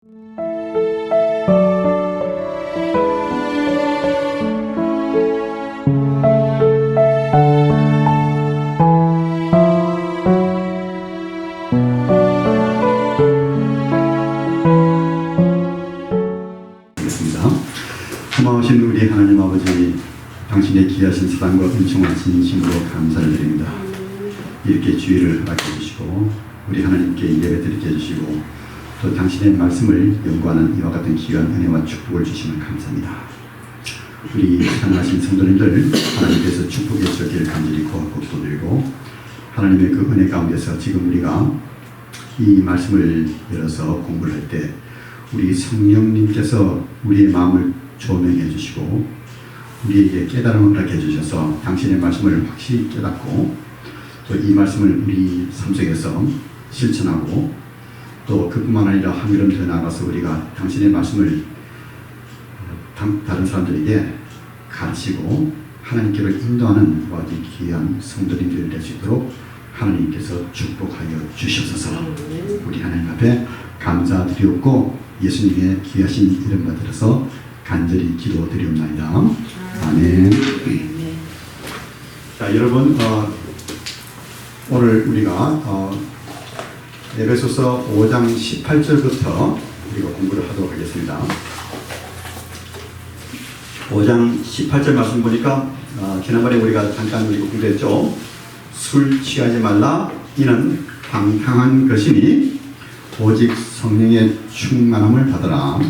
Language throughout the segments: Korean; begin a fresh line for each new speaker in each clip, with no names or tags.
고마우신 우리 하나님 아버지, 당신의 귀하신 사랑과 은총을 진심으로 감사를 드립니다. 이렇게 주의를 맡겨주시고 우리 하나님께 예배드리게 해주시고 또 당신의 말씀을 연구하는 이와 같은 귀한 은혜와 축복을 주시면 감사합니다. 우리 사랑하신 성도님들 하나님께서 축복해 주시기를 간절히 구하고 기도드리고, 하나님의 그 은혜 가운데서 지금 우리가 이 말씀을 열어서 공부를 할 때 우리 성령님께서 우리의 마음을 조명해 주시고 우리에게 깨달음을 허락해 주셔서 당신의 말씀을 확실히 깨닫고 또 이 말씀을 우리 삶 속에서 실천하고 또 그뿐만 아니라 한 걸음 더 나아가서 우리가 당신의 말씀을 다른 사람들에게 가르치고 하나님께로 인도하는 아주 귀한 성도님들이 될 수 있도록 하나님께서 축복하여 주시옵소서. 우리 하나님 앞에 감사드리옵고 예수님의 귀하신 이름 받들어서 간절히 기도드리옵나이다. 아멘. 자, 여러분, 오늘 우리가 에베소서 5장 18절부터 우리가 공부를 하도록 하겠습니다. 5장 18절 말씀 보니까 지난번에 우리가 잠깐 공부했죠. 술 취하지 말라, 이는 방탕한 것이니 오직 성령의 충만함을 받으라.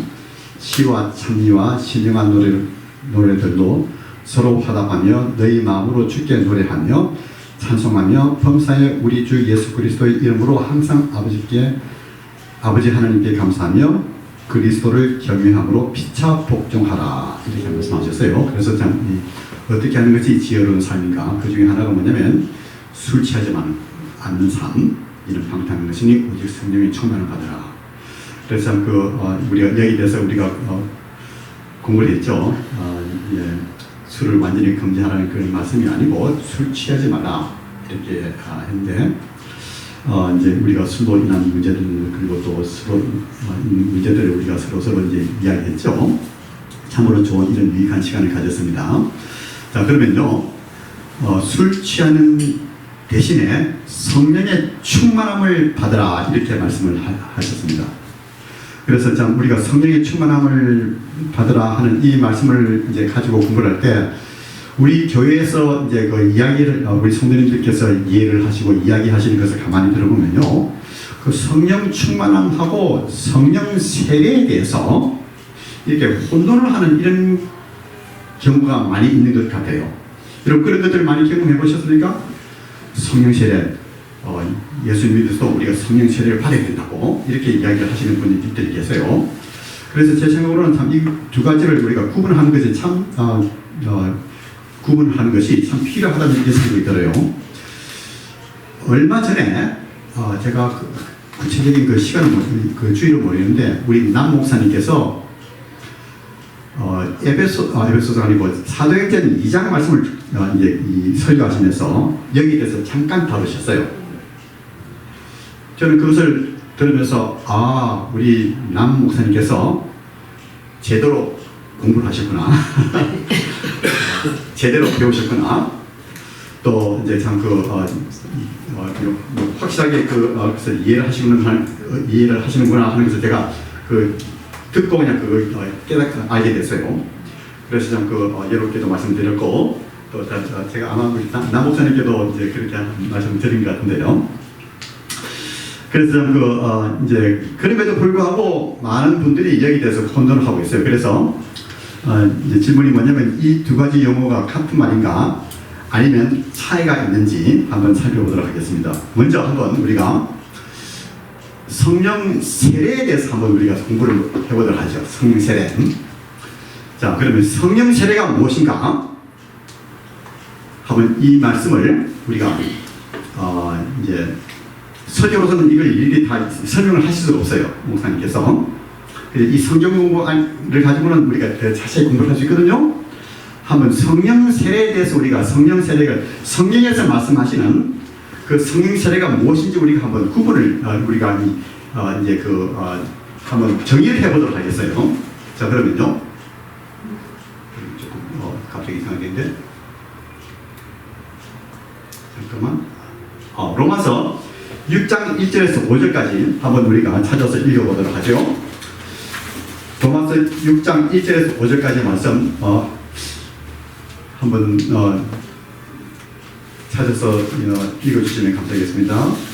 시와 찬미와 신령한 노래들도 서로 화답하며 너희 마음으로 주께 노래하며 찬송하며 범사에 우리 주 예수 그리스도의 이름으로 항상 아버지 하나님께 감사하며 그리스도를 경외함으로 피차 복종하라, 이렇게 말씀하셨어요. 그래서 참 어떻게 하는 것이 지혜로운 삶인가? 그 중에 하나가 뭐냐면 술 취하지 않는 삶, 이는 방탕한 것이니 오직 성령의 충만을 받으라. 그래서 참 우리가 여기에 대해서 우리가 공부를 했죠. 술을 완전히 금지하라는 그런 말씀이 아니고 술 취하지 마라, 이렇게 했는데 이제 우리가 술로 인한 문제들, 그리고 또 서로 문제들을 우리가 서로 이제 이야기했죠. 참으로 좋은 이런 유익한 시간을 가졌습니다. 자, 그러면요, 술 취하는 대신에 성령의 충만함을 받으라, 이렇게 말씀을 하셨습니다. 그래서 참 우리가 성령의 충만함을 받으라 하는 이 말씀을 이제 가지고 공부를 할 때 우리 교회에서 이제 그 이야기를 우리 성도님들께서 이해를 하시고 이야기하시는 것을 가만히 들어보면요, 그 성령 충만함하고 성령 세례에 대해서 이렇게 혼돈을 하는 이런 경우가 많이 있는 것 같아요. 여러분 그런 것들을 많이 경험해 보셨습니까? 성령 세례, 예수 믿어서 우리가 성령 세례를 받아야 된다고 이렇게 이야기를 하시는 분들이 계세요. 그래서 제 생각으로는 참 이 두 가지를 우리가 구분하는 것이 참 구분하는 것이 참 필요하다는 이렇게 생각이 들어요. 얼마 전에 제가 구체적인 그 시간을 주의를 모르겠는데 우리 남 목사님께서 에베소서가 아니고 사도행전 2장 말씀을 이제 설교하시면서 여기에 대해서 잠깐 다루셨어요. 저는 그것을 들으면서 우리 남 목사님께서 제대로 공부를 하셨구나. 제대로 배우셨구나. 또 이제 참 확실하게 그것을 이해를 하시는구나 하는 것을 제가 듣고 그냥 알게 됐어요. 그래서 참 여러분께도 말씀드렸고 또 제가 아마 우리 남 목사님께도 이제 그렇게 말씀드린 것 같은데요. 그래서 참 이제 그럼에도 불구하고 많은 분들이 여기에 대해서 혼돈을 하고 있어요. 그래서 이제 질문이 뭐냐면 이 두 가지 용어가 같은 말인가 아니면 차이가 있는지 한번 살펴보도록 하겠습니다. 먼저 한번 우리가 성령 세례에 대해서 한번 우리가 공부를 해보도록 하죠. 성령 세례. 자, 그러면 성령 세례가 무엇인가? 한번 이 말씀을 우리가 이제 설교로서는 이걸 일일이 다 설명을 하실 수가 없어요. 목사님께서. 이 성경 공부를 가지고는 우리가 더 자세히 공부를 할 수 있거든요. 한번 성령 세례에 대해서 우리가 성령 세례가 성경에서 말씀하시는 그 성령 세례가 무엇인지 우리가 한번 구분을 우리가 이제 한번 정의를 해보도록 하겠어요. 자, 그러면요. 조금 갑자기 이상하겠는데. 잠깐만. 로마서 6장 1절에서 5절까지 한번 우리가 찾아서 읽어보도록 하죠. 로마서 6장 1절에서 5절까지 말씀 한번 찾아서 읽어주시면 감사하겠습니다.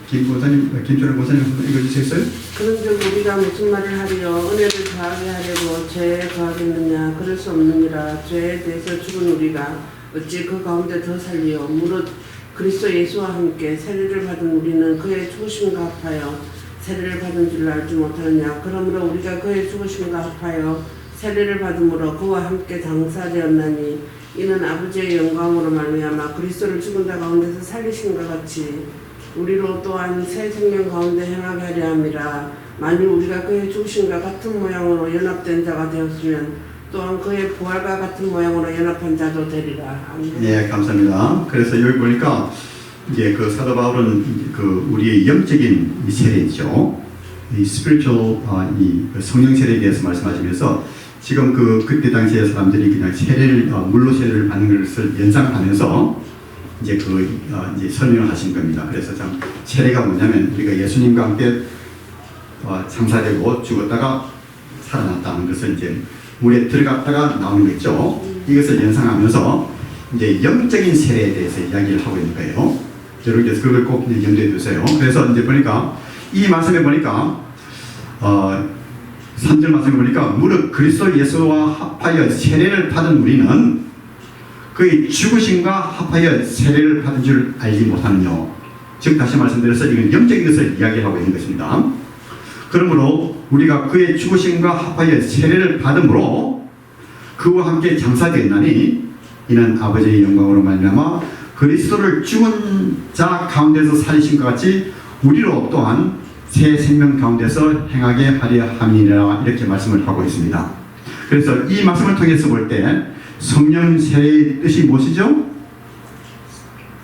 김준호 권사님 한번 읽어주시겠어요?
그런즉 우리가 무슨 말을 하리요? 은혜를 더하게 하려고 죄에 더하겠느냐? 그럴 수 없느니라. 죄에 대해서 죽은 우리가 어찌 그 가운데 더 살리요? 무릇 그리스도 예수와 함께 세례를 받은 우리는 그의 죽으심과 합하여 세례를 받은 줄 알지 못하느냐? 그러므로 우리가 그의 죽으심과 합하여 세례를 받음으로 그와 함께 장사되었나니 이는 아버지의 영광으로 말미암아 그리스도를 죽은 자 가운데서 살리신과 같이 우리로 또한 새 생명 가운데 행하게 하려 함이라. 만일 우리가 그의 죽으심과 같은 모양으로 연합된 자가 되었으면 또한 그의 부활과 같은 모양으로 연합한 자도 되리라. 아멘.
네, 감사합니다. 그래서 여기 보니까 이제 그 사도 바울은 그 우리의 영적인 이 세례죠. 이 spiritual 이 성령 세례에 대해서 말씀하시면서 지금 그때 당시에 사람들이 그냥 세례를 물로 세례를 받는 것을 연상하면서 이제 이제 설명을 하신 겁니다. 그래서 참 세례가 뭐냐면 우리가 예수님과 함께 장사되고 죽었다가 살아났다는 것을 이제 물에 들어갔다가 나오는 거죠. 이것을 연상하면서 이제 영적인 세례에 대해서 이야기를 하고 있는 거예요. 여러분께서 그걸 꼭 염두에 두세요. 그래서 이제 보니까 이 말씀에 보니까 3절 말씀에 보니까 무릇 그리스도 예수와 합하여 세례를 받은 우리는 그의 죽으심과 합하여 세례를 받은 줄 알지 못하느냐. 즉 다시 말씀드려서 이건 영적인 것을 이야기하고 있는 것입니다. 그러므로 우리가 그의 죽으심과 합하여 세례를 받음으로 그와 함께 장사되었나니 이는 아버지의 영광으로 말미암아 그리스도를 죽은 자 가운데서 살리신 것 같이 우리로 또한 새 생명 가운데서 행하게 하려 함이라 이렇게 말씀을 하고 있습니다. 그래서 이 말씀을 통해서 볼 때 성령 세례의 뜻이 무엇이죠?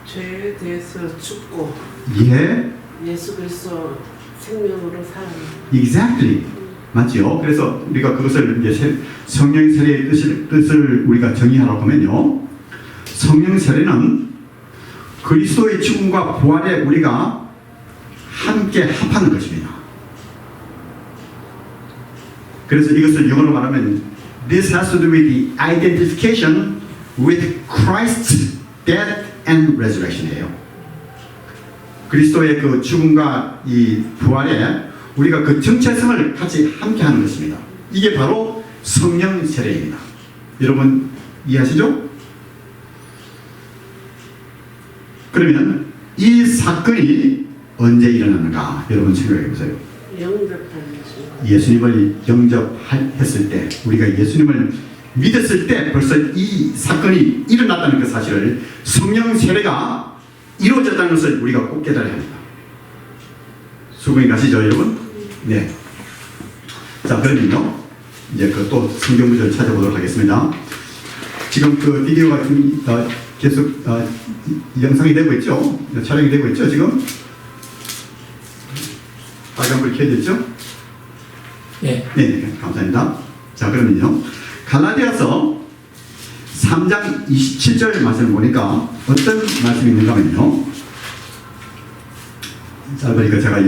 죄에 대해서 죽고
예.
예수 그리스도 생명으로 사는.
Exactly. 맞죠? 그래서 우리가 그것을 이제 성령 세례의 뜻을 우리가 정의하라고 하면요. 성령 세례는 그리스도의 죽음과 부활에 우리가 함께 합하는 것입니다. 그래서 이것을 영어로 말하면 This has to do with the identification with Christ's death and resurrection이에요. 그리스도의 그 죽음과 이 부활에 우리가 그 정체성을 같이 함께하는 것입니다. 이게 바로 성령 세례입니다. 여러분 이해하시죠? 그러면 이 사건이 언제 일어나는가? 여러분 생각해 보세요. 예수님을 영접했을 때, 우리가 예수님을 믿었을 때 벌써 이 사건이 일어났다는 그 사실을, 성령 세례가 이루어졌다는 것을 우리가 꼭 깨달아야 합니다. 수긍이 가시죠, 여러분? 네. 자, 그러면요, 이제 그 또 성경 구절을 찾아보도록 하겠습니다. 지금 그 비디오가 계속 영상이 되고 있죠? 촬영이 되고 있죠, 지금? 빨간불 켜져 있죠?
네.
네, 감사합니다. 자, 그러면요, 갈라디아서 3장 27절 말씀을 보니까 어떤 말씀이 있는가 하면요, 짧으니까 제가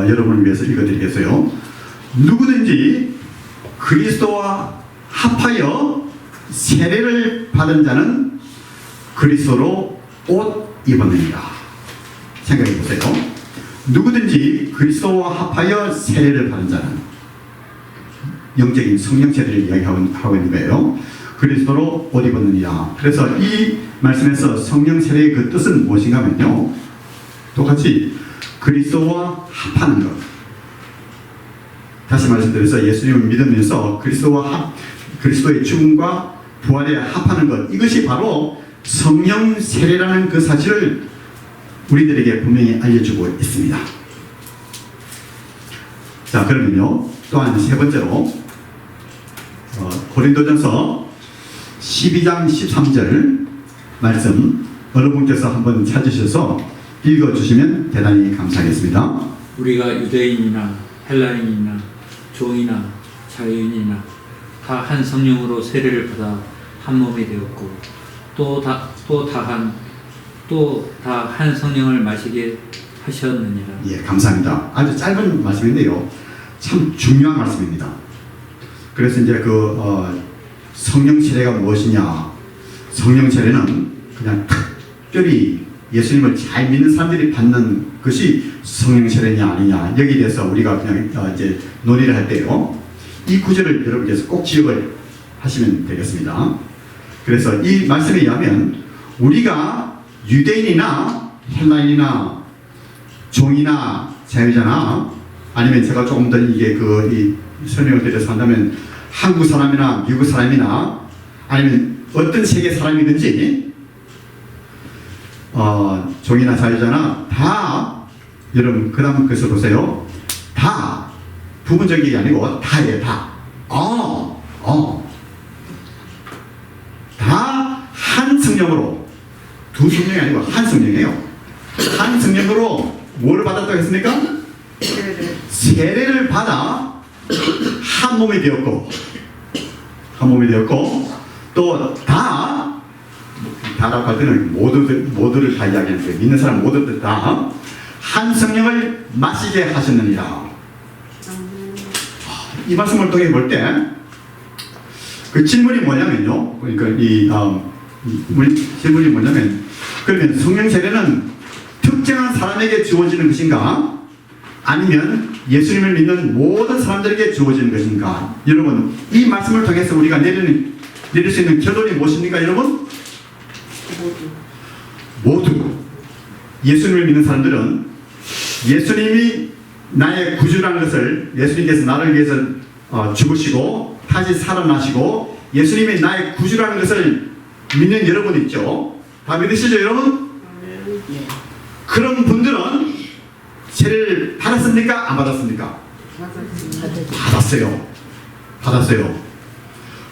여러분을 위해서 읽어드리겠어요. 누구든지 그리스도와 합하여 세례를 받은 자는 그리스도로 옷 입었느니라. 생각해 보세요. 누구든지 그리스도와 합하여 세례를 받은 자는, 영적인 성령 세례를 이야기하고 있는 거예요. 그리스도로 옷 입었느니라. 그래서 이 말씀에서 성령 세례의 그 뜻은 무엇인가 하면요, 똑같이 그리스도와 합하는 것. 다시 말씀드려서 예수님을 믿으면서 그리스도의 죽음과 부활에 합하는 것, 이것이 바로 성령 세례라는 그 사실을 우리들에게 분명히 알려주고 있습니다. 자, 그러면요, 또한 세 번째로 고린도전서 12장 13절 말씀 여러분께서 한번 찾으셔서 읽어주시면 대단히 감사하겠습니다.
우리가 유대인이나 헬라인이나 종이나 자유인이나 다 한 성령으로 세례를 받아 한 몸이 되었고 또 다 한 성령을 마시게 하셨느니라.
예, 감사합니다. 아주 짧은 말씀인데요. 참 중요한 말씀입니다. 그래서 이제 성령 세례가 무엇이냐? 성령 세례는 그냥 특별히 예수님을 잘 믿는 사람들이 받는 것이 성령 세례냐 아니냐 여기에 대해서 우리가 그냥 이제 논의를 할 때요. 이 구절을 여러분께서 꼭 기억을 하시면 되겠습니다. 그래서 이 말씀에 의하면 우리가 유대인이나 헬라인이나 종이나 자유자나 아니면 제가 조금 더 이게 이 설명을 드려서 한다면 한국 사람이나 미국 사람이나 아니면 어떤 세계 사람이든지 종이나 자유자나 다 여러분 그 다음 것을 보세요. 다 부분적이 아니고 다예요. 다. 다 한 성령으로 두 성령이 아니고 한 성령이에요. 한 성령으로 뭐를 받았다고 했습니까? 세례를 받아 한 몸이 되었고 또 다라고 할 때는 모두를 다 이야기하는 거예요. 믿는 사람 모두들 다 한 성령을 마시게 하셨느니라. 이 말씀을 통해 볼 때 그 질문이 뭐냐면요. 그러니까 질문이 뭐냐면 그러면 성령 세례는 특정한 사람에게 주어지는 것인가? 아니면 예수님을 믿는 모든 사람들에게 주어지는 것인가? 여러분 이 말씀을 통해서 우리가 내릴 수 있는 결론이 무엇입니까? 여러분? 모두 예수님을 믿는 사람들은 예수님이 나의 구주라는 것을 예수님께서 나를 위해서 죽으시고 다시 살아나시고 예수님이 나의 구주라는 것을 믿는 여러분 있죠? 다 믿으시죠 여러분? 그런 분들은 세례를 받았습니까? 안 받았습니까? 받았어요.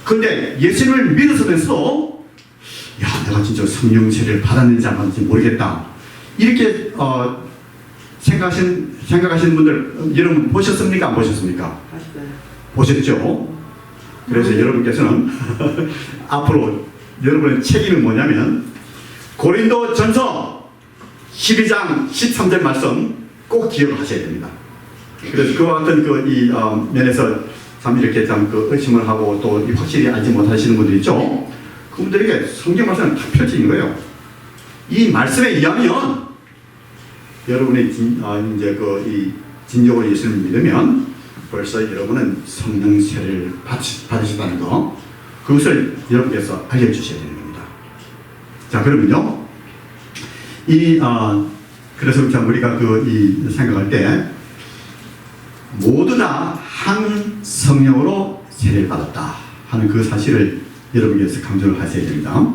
그런데 예수님을 믿어서면서도 야 내가 진짜 성령 세례를 받았는지 안 받았는지 모르겠다 이렇게 생각하시는 분들 여러분 보셨습니까? 안 보셨습니까? 보셨죠? 그래서 여러분께서는 앞으로 여러분의 책임이 뭐냐면 고린도 전서 12장 13절 말씀 꼭 기억하셔야 됩니다. 그래서 그와 같은 면에서 참 이렇게 의심을 하고 또 확실히 알지 못하시는 분들 있죠? 그분들에게 성경 말씀은 다 펼쳐진 거예요. 이 말씀에 의하면 여러분이 진정으로 예수님을 믿으면 벌써 여러분은 성령 세례를 받으셨다는 거 그것을 여러분께서 알려주셔야 되는 겁니다. 자 그러면요 그래서 우리가 생각할 때 모두 다 한 성령으로 세례를 받았다 하는 그 사실을 여러분께서 강조를 하셔야 됩니다.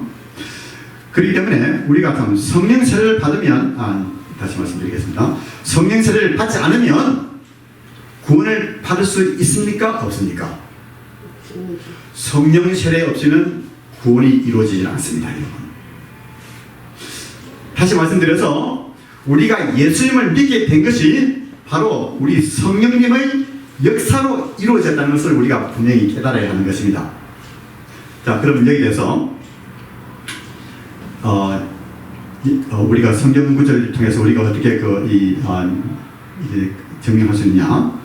그렇기 때문에 우리가 성령 세례를 받으면 다시 말씀드리겠습니다. 성령 세례를 받지 않으면 구원을 받을 수 있습니까? 없습니까? 성령 세례 없이는 구원이 이루어지지 않습니다. 여러분. 다시 말씀드려서 우리가 예수님을 믿게 된 것이 바로 우리 성령님의 역사로 이루어졌다는 것을 우리가 분명히 깨달아야 하는 것입니다. 자, 그러면 여기 대해서 우리가 성경 구절을 통해서 우리가 어떻게 증명할 수 있냐?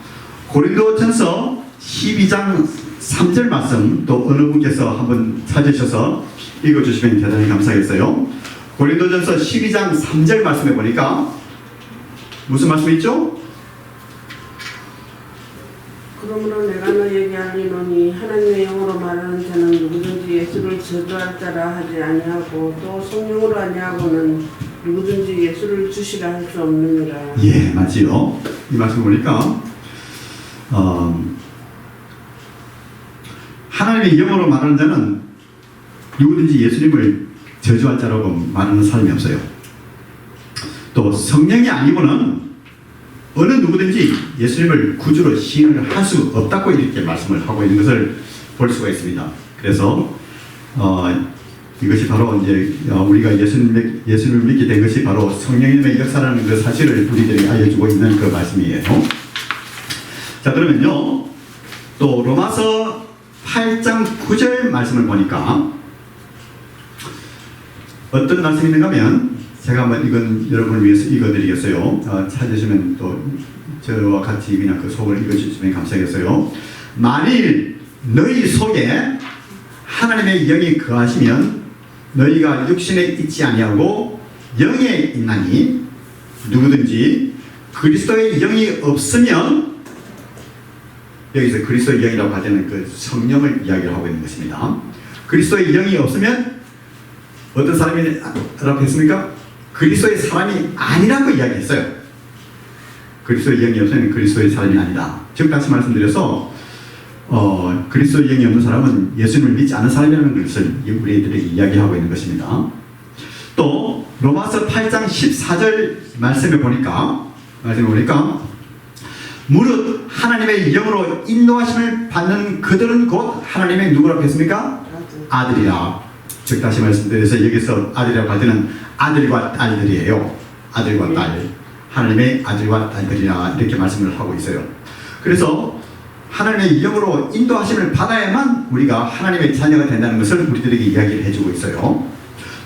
고린도전서 12장 3절 말씀 또 어느 분께서 한번 찾으셔서 읽어주시면 대단히 감사하겠어요. 고린도전서 12장 3절 말씀에 보니까 무슨 말씀이 있죠?
그러므로 내가 너에게 알리노니 하나님의 영으로 말하는 자는 누구든지 예수를 저주할 자라 하지 아니하고 또 성령으로 아니하고는 누구든지 예수를 주시라 할 수 없느니라.
예, 맞지요. 이 말씀 보니까 하나님의 영으로 말하는 자는 누구든지 예수님을 저주할 자라고 말하는 사람이 없어요. 또 성령이 아니고는 어느 누구든지 예수님을 구주로 시인을 할 수 없다고 이렇게 말씀을 하고 있는 것을 볼 수가 있습니다. 그래서 이것이 바로 이제 우리가 예수님을 믿게 된 것이 바로 성령님의 역사라는 그 사실을 우리들에게 알려주고 있는 그 말씀이에요. 자, 그러면요 또 로마서 8장 9절 말씀을 보니까 어떤 말씀이 있는가 하면 제가 한번 이건 여러분을 위해서 읽어드리겠어요. 찾으시면 또 저와 같이 그냥 그 속을 읽어주시면 감사하겠어요. 만일 너희 속에 하나님의 영이 거하시면 너희가 육신에 있지 아니하고 영에 있나니 누구든지 그리스도의 영이 없으면, 여기서 그리스도의 영이라고 할 때는 그 성령을 이야기를 하고 있는 것입니다. 그리스도의 영이 없으면 어떤 사람이라고 했습니까? 그리스도의 사람이 아니라고 이야기했어요. 그리스도의 영이 없으면 그리스도의 사람이 아니다. 즉 다시 말씀드려서 그리스도의 영이 없는 사람은 예수님을 믿지 않는 사람이라는 것을 우리들에게 이야기하고 있는 것입니다. 또 로마서 8장 14절 말씀을 보니까 무릇 하나님의 영으로 인도하심을 받는 그들은 곧 하나님의 누구라고 했습니까? 아들이라. 즉 다시 말씀드려서 여기서 아들이라고 할 때는 아들과 딸들이에요. 아들과 딸. 하나님의 아들과 딸들이라 이렇게 말씀을 하고 있어요. 그래서 하나님의 영으로 인도하심을 받아야만 우리가 하나님의 자녀가 된다는 것을 우리들에게 이야기를 해주고 있어요.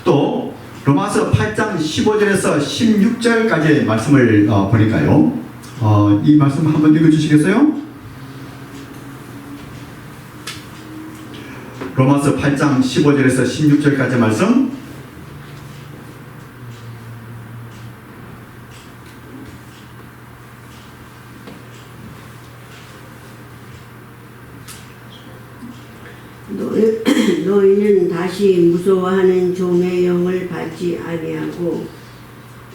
또 로마서 8장 15절에서 16절까지의 말씀을 보니까요. 이 말씀 한번 읽어주시겠어요? 로마서 8장 15절에서 16절까지 말씀.
너희는 다시 무서워하는 종의 영을 받지 아니하고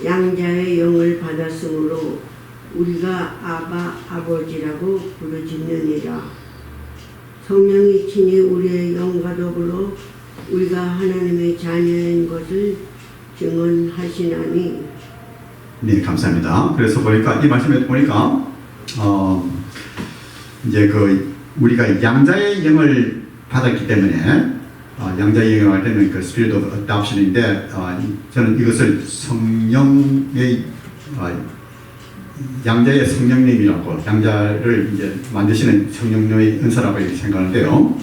양자의 영을 받았으므로 우리가 아바 아버지라고 부르짖느니라. 성령이 친히 우리의 영과 더불어 우리가 하나님의 자녀인 것을 증언하시나니.
네, 감사합니다. 그래서 보니까 이 말씀에 보니까 이제 그 우리가 양자의 영을 받았기 때문에 양자의 영을 할 때는 그 Spirit of Adoption인데 저는 이것을 성령의 양자의 성령님이라고, 양자를 이제 만드시는 성령님의 은사라고 이렇게 생각하는데요.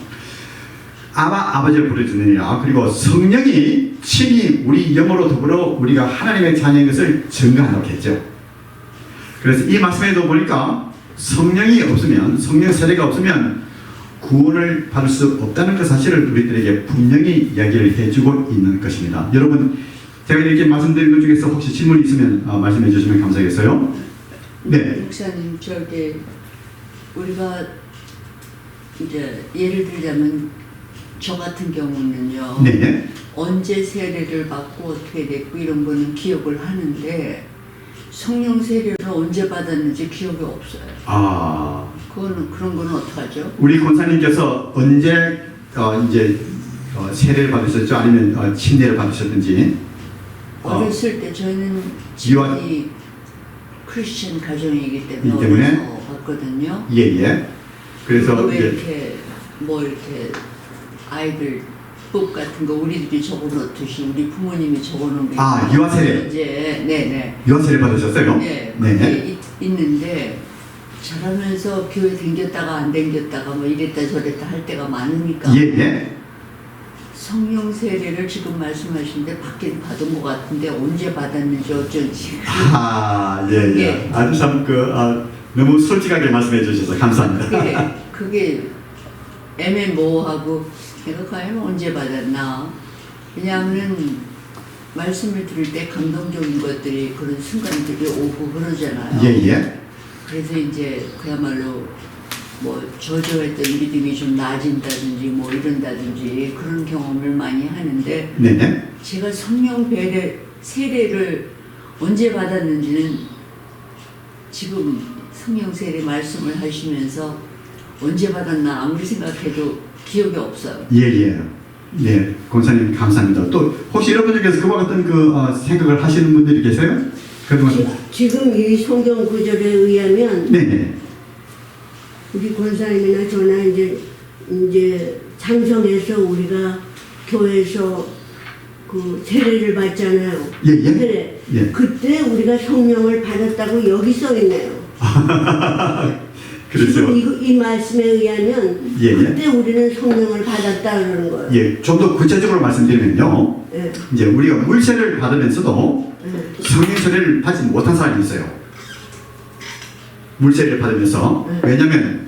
아버지를 부르짖느니라. 그리고 성령이 친히 우리 영으로 더불어 우리가 하나님의 자녀인 것을 증거하라고 했죠. 그래서 이 말씀에도 보니까 성령이 없으면, 성령 세례가 없으면 구원을 받을 수 없다는 그 사실을 우리들에게 분명히 이야기를 해주고 있는 것입니다. 여러분, 제가 이렇게 말씀드린 것 중에서 혹시 질문이 있으면 말씀해 주시면 감사하겠어요. 네.
목사님, 우리가 이제 예를 들자면 저 같은 경우는요.
네.
언제 세례를 받고 어떻게 됐고 이런 거는 기억을 하는데 성령 세례를 언제 받았는지 기억이 없어요. 그런 거는 어떡하죠?
우리 권사님께서 언제 이제 세례를 받으셨죠? 아니면 침례를 받으셨든지?
어렸을 때 저희는
유아-
집이 크리스천 가정이기
이
때문에
때문에?
어려서 봤거든요.
예. 그래서
왜
이제
이렇게 아이들 법 같은 거 우리들이 적어놓듯이 우리 부모님이 적어놓은 게
유아 세례.
이제 네네.
유아 세례 받으셨어요?
네. 그게 있는데 자라면서 교회 댕겼다가 안 댕겼다가 뭐 이랬다 저랬다 할 때가 많으니까
예.
성령 세례를 지금 말씀하시는데 받긴 받은 것 같은데 언제 받았는지 어쩐지.
예. 아주 참 너무 솔직하게 말씀해 주셔서 감사합니다.
그게 애매모호하고 내가 과연 언제 받았나. 왜냐하면 말씀을 들을 때 감동적인 것들이 그런 순간들이 오고 그러잖아요.
예.
그래서 이제 그야말로 뭐 저조했던 믿음이 좀 나아진다든지 뭐 이런다든지 그런 경험을 많이 하는데
네.
제가 성령 세례를 언제 받았는지는 지금 성령 세례 말씀을 하시면서 언제 받았나 아무리 생각해도 기억이 없어요.
예. 네, 권사님 감사합니다. 또 혹시 여러분 중에서 그와 같은 생각을 하시는 분들이 계세요?
지금 이 성경 구절에 의하면
네.
우리 권사님이나 저나 이제 장성해서 우리가 교회에서 그 세례를 받잖아요.
예.
세례.
예.
그때 우리가 성령을 받았다고 여기 써 있네요.
그렇죠.
지금 이 말씀에 의하면
예, 예.
그때 우리는 성령을 받았다 그러는 거예요.
예, 좀 더 구체적으로 말씀드리면요.
예.
이제 우리가 물세를 받으면서도
예.
성령 세례를 받지 못한 사람이 있어요. 물세를 받으면서. 왜냐하면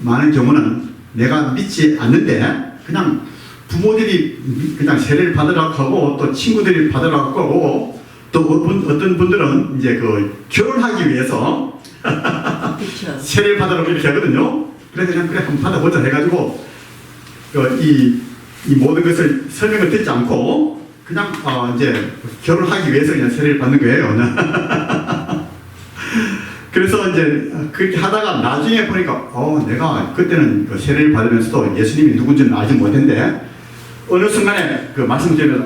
많은 경우는 내가 믿지 않는데 그냥 부모들이 그냥 세례를 받으라고 하고 또 친구들이 받으라고 하고 또 어떤 분들은 이제 그 결혼하기 위해서
그렇죠.
세례를 받으라고 이렇게 하거든요. 그래서 그냥 그래 한번 받아보자 해가지고 이 모든 것을 설명을 듣지 않고 그냥 이제 결혼하기 위해서 그냥 세례를 받는 거예요. 그래서 이제 그렇게 하다가 나중에 보니까 내가 그때는 그 세례를 받으면서도 예수님이 누군지는 알지 못했는데 어느 순간에 그 말씀드리면서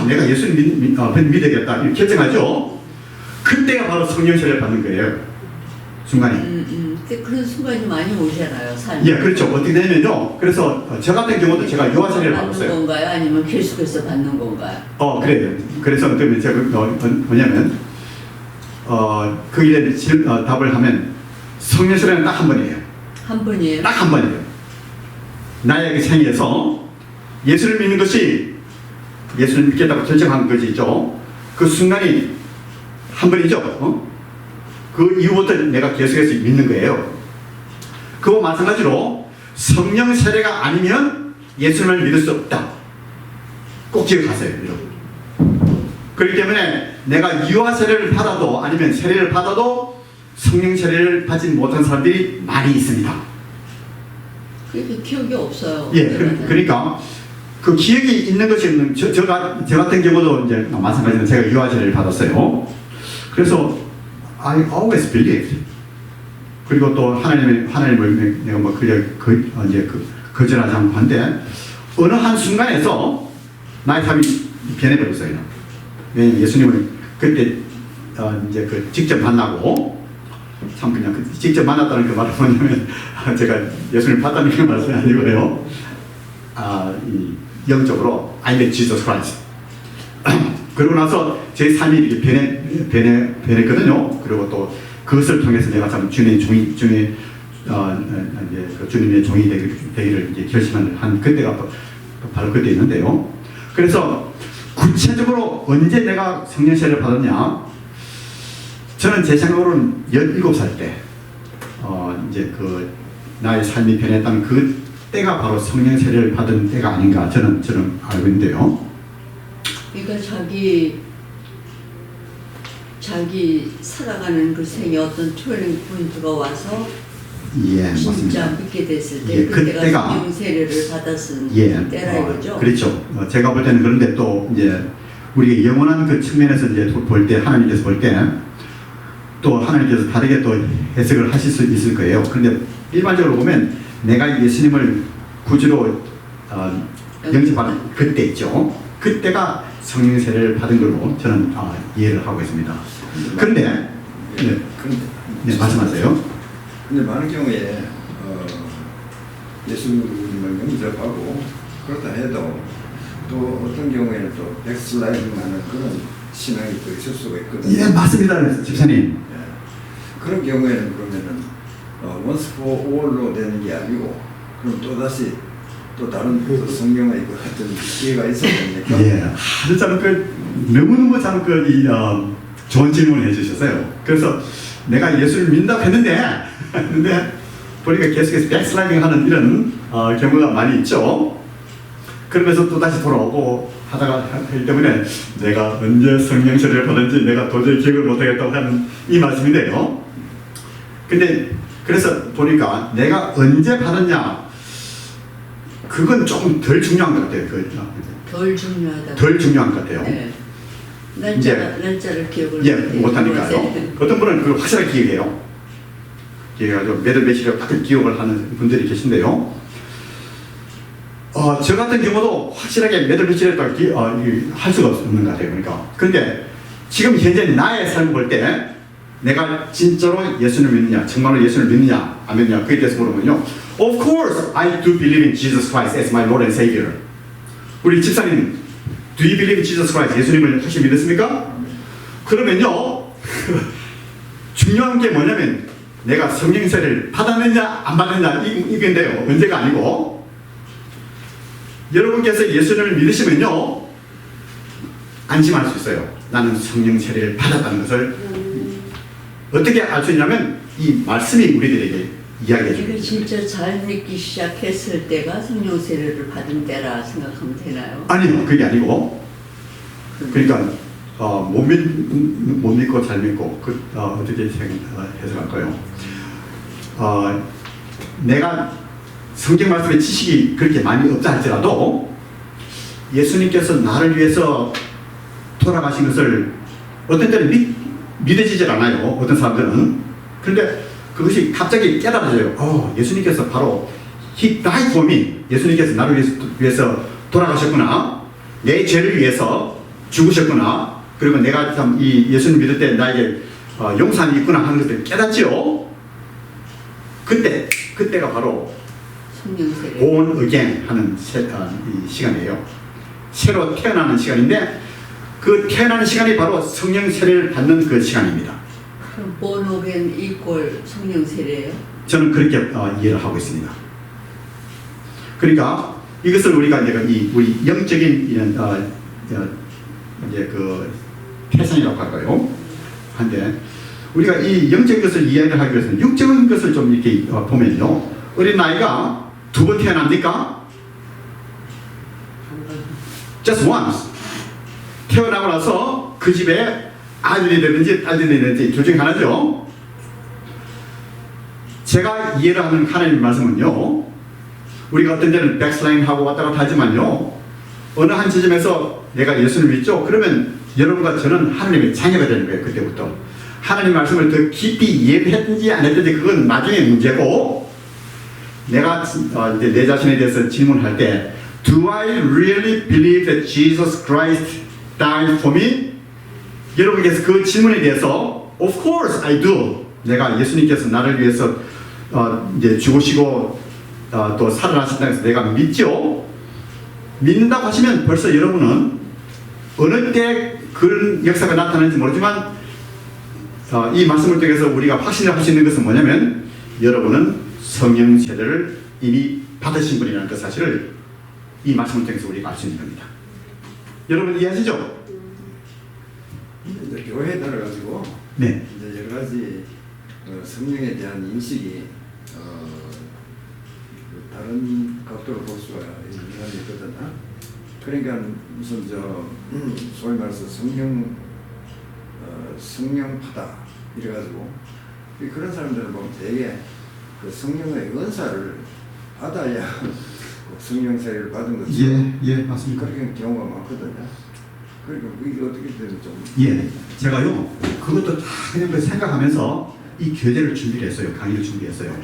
내가 예수님 믿어야겠다 이렇게 결정하죠. 그때가 바로 성령 세례를 받는 거예요. 순간이.
그런 순간이 많이 오잖아요. 삶에.
예, 그렇죠. 어떻게 되냐면요. 그래서 저 같은 경우도 제가 유아 세례를
받는
받았어요.
건가요? 아니면 계속해서 받는 건가요?
그래요. 그래서 그러면 제가 뭐냐면 거기에 답을 하면 성령 세례는 딱 한 번이에요.
한 번이에요?
딱 한 번이에요. 나의 그 생애에서 예수를 믿는 것이 예수를 믿겠다고 결정한 것이죠. 그 순간이 한 번이죠. 그 이후부터 내가 계속해서 믿는 거예요. 그와 마찬가지로 성령 세례가 아니면 예수님을 믿을 수 없다. 꼭 기억하세요. 여러분. 그렇기 때문에 내가 유아 세례를 받아도 아니면 세례를 받아도 성령 세례를 받지 못한 사람들이 많이 있습니다.
그게 기억이 없어요.
예, 그러니까 그 기억이 있는 것이 없는 저 같은 경우도 이제 마찬가지로 제가 유아 세례를 받았어요. 그래서 I always believed. 그리고 또 하나님을 내가 뭐 거절하지 않고 한데 어느 한 순간에서 나의 삶이 변해버렸어요. 왜냐면 예수님을 그때 이제 그 직접 만나고 참 그냥 직접 만났다는 그 말은 뭐냐면 제가 예수님을 봤다는 그 말씀이 아니고요. 이 영적으로 I met Jesus Christ. 그러고 나서 제 삶이 이렇게 변했거든요. 그리고 또 그것을 통해서 내가 참 주님의 종이 되기를 이제 결심한 그때가 바로 그때 있는데요. 그래서 구체적으로 언제 내가 성령 세례를 받았냐? 저는 제 생각으로는 17살 때, 이제 그 나의 삶이 변했다는 그 때가 바로 성령 세례를 받은 때가 아닌가 저는 알고 있는데요.
그러니까 자기 살아가는 그 생에 어떤 터닝 포인트가 와서
예,
진짜
맞습니다.
믿게 됐을 때
예,
그때가 성령 세례를 받았은 때라 이거죠.
그렇죠. 제가 볼 때는 그런데 또 이제 우리가 영원한 그 측면에서 이제 볼 때 하나님께서 볼 때 또 하나님께서 다르게 또 해석을 하실 수 있을 거예요. 그런데 일반적으로 보면 내가 예수님을 구주로 영접하는 그때 있죠. 그때가 성령 세례를 받은 걸로 저는 이해를 하고 있습니다. 그런데 네, 말씀하세요.
근데 많은 경우에 예수님을 영접하고 그렇다 해도 또 어떤 경우에는 또 백슬라이딩하는 그런 신앙이 또 있을 수가 있거든요.
예, 맞습니다, 집사님.
그런 경우에는 그러면은 once for all로 되는 게 아니고 그럼 또 다시 또 다른 또 성경의 그 같은 기회가 있어야 됩니까?
예, 아주 참 너무너무 참 좋은 질문을 해주셨어요. 그래서 내가 예수를 믿는다고 했는데 보니까 계속해서 백슬라이딩하는 이런 경우가 많이 있죠. 그러면서 또 다시 돌아오고 하다가 하기 때문에 내가 언제 성령 세례를 받았는지 내가 도저히 기억을 못하겠다고 하는 이 말씀인데요. 근데 그래서 보니까 내가 언제 받았냐 그건 조금 덜 중요한 것 같아요.
덜 중요하다.
덜 중요한 것 같아요.
네. 날짜를 기억을
못하니까요. 어떤 분은 그걸 확실하게 기억해요. 기억해가지고 몇월 며칠이라고 딱 기억을 하는 분들이 계신데요. 저 같은 경우도 확실하게 몇월 며칠이라고 할 수가 없는 것 같아요. 그러니까. 그런데 지금 현재 나의 삶을 볼 때 내가 진짜로 예수를 믿느냐, 정말로 예수를 믿느냐, 안 믿느냐, 그에 대해서 물어보면요. Of course, I do believe in Jesus Christ as my Lord and Savior. 우리 집사님, do you believe in Jesus Christ? 예수님을 혹시 믿으십니까? 그러면요, 중요한 게 뭐냐면 내가 성령 세례를 받았느냐 안 받았느냐 이건데요. 문제가 아니고 여러분께서 예수님을 믿으시면요 안심할 수 있어요. 나는 성령 세례를 받았다는 것을 어떻게 알 수 있냐면 이 말씀이 우리들에게 이야기해
이게
줍니다.
진짜 잘 믿기 시작했을 때가 성령 세례를 받은 때라 생각하면 되나요?
아니요, 그게 아니고 그러니까 못 믿고 잘 믿고 어떻게 해석할까요? 내가 성경 말씀의 지식이 그렇게 많이 없다 할지라도 예수님께서 나를 위해서 돌아가신 것을 어떤 때는 믿어지질 않아요. 어떤 사람들은. 그런데 그것이 갑자기 깨달아져요. 예수님께서 바로 He died for me. 예수님께서 나를 위해서 돌아가셨구나. 내 죄를 위해서 죽으셨구나. 그리고 내가 참 이 예수님 믿을 때 나에게 용서함이 있구나 하는 것을 깨닫지요. 그때가 바로
성령 세례.
born again 하는 이 시간이에요. 새로 태어나는 시간인데 그 태어나는 시간이 바로 성령 세례를 받는 그 시간입니다.
그럼 born again 이꼴 성령 세례예요?
저는 그렇게 이해를 하고 있습니다. 그러니까 이것을 우리가 이제 우리 영적인 이제 그 태산이라고 할까요? 한데 우리가 이 영적인 것을 이해를 하기 위해서는 육적인 것을 좀 이렇게 보면요. 어린 아이가 2번 태어납니까? Just once. 태어나고 나서 그 집에 아들이 되든지 딸이 되든지 둘 중에 하나죠. 제가 이해를 하는 하나님의 말씀은요. 우리가 어떤 때는 백슬라인하고 왔다 갔다 하지만요. 어느 한 지점에서 내가 예수를 믿죠. 그러면 여러분과 저는 하나님의 자녀가 되는 거예요. 그때부터. 하나님 말씀을 더 깊이 이해를 했든지 안 했든지 그건 나중에 문제고 내가 이제 내 자신에 대해서 질문할 때 Do I really believe that Jesus Christ died for me? 여러분께서 그 질문에 대해서 Of course I do. 내가 예수님께서 나를 위해서 이제 죽으시고 또 살아나신다고 해서 내가 믿죠. 믿는다고 하시면 벌써 여러분은 어느 때 그런 역사가 나타나는지 모르지만 이 말씀을 통해서 우리가 확신을 할 수 있는 것은 뭐냐면 여러분은 성령 세례를 이미 받으신 분이라는 그 사실을 이 말씀을 통해서 우리가 알 수 있는 겁니다. 여러분 이해하시죠?
이제 교회에 따라가지고
네.
이제 여러 가지 성령에 대한 인식이 다른 각도로 볼 수가 있거든요. 그러니까 무슨 소위 말해서 성령파다 이래가지고 그런 사람들을 보면 되게 그 성령의 은사를 받아야 성령 세례를 받은 거죠.
예, 맞습니다.
그런 경우가 많거든요. 그러니까 이게 어떻게 되면 좀
예, 제가요 그것도 다 그냥 그 생각하면서 이 교재를 준비를 했어요. 강의를 준비했어요.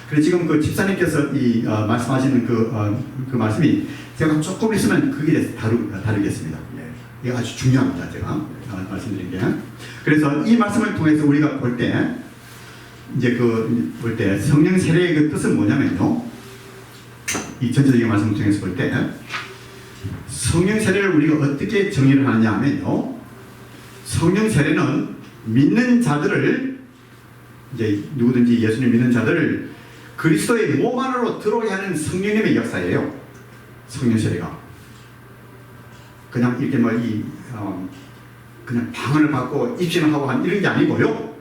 그래서 지금 그 집사님께서 이 말씀하시는 그 말씀이 제가 조금 있으면 거기에 대해서 다루겠습니다. 이게 아주 중요합니다. 제가 말씀드린 게. 그래서 이 말씀을 통해서 우리가 볼 때 이제 볼 때 성령 세례의 그 뜻은 뭐냐면요. 이 전체적인 말씀을 통해서 볼 때 성령 세례를 우리가 어떻게 정의를 하느냐 하면요. 성령 세례는 믿는 자들을 이제 누구든지 예수님 믿는 자들을 그리스도의 몸 안으로 들어오게 하는 성령님의 역사예요. 성령 세례가 그냥 이렇게 그냥 방언을 받고 입신을 하고 한 이런 게 아니고요.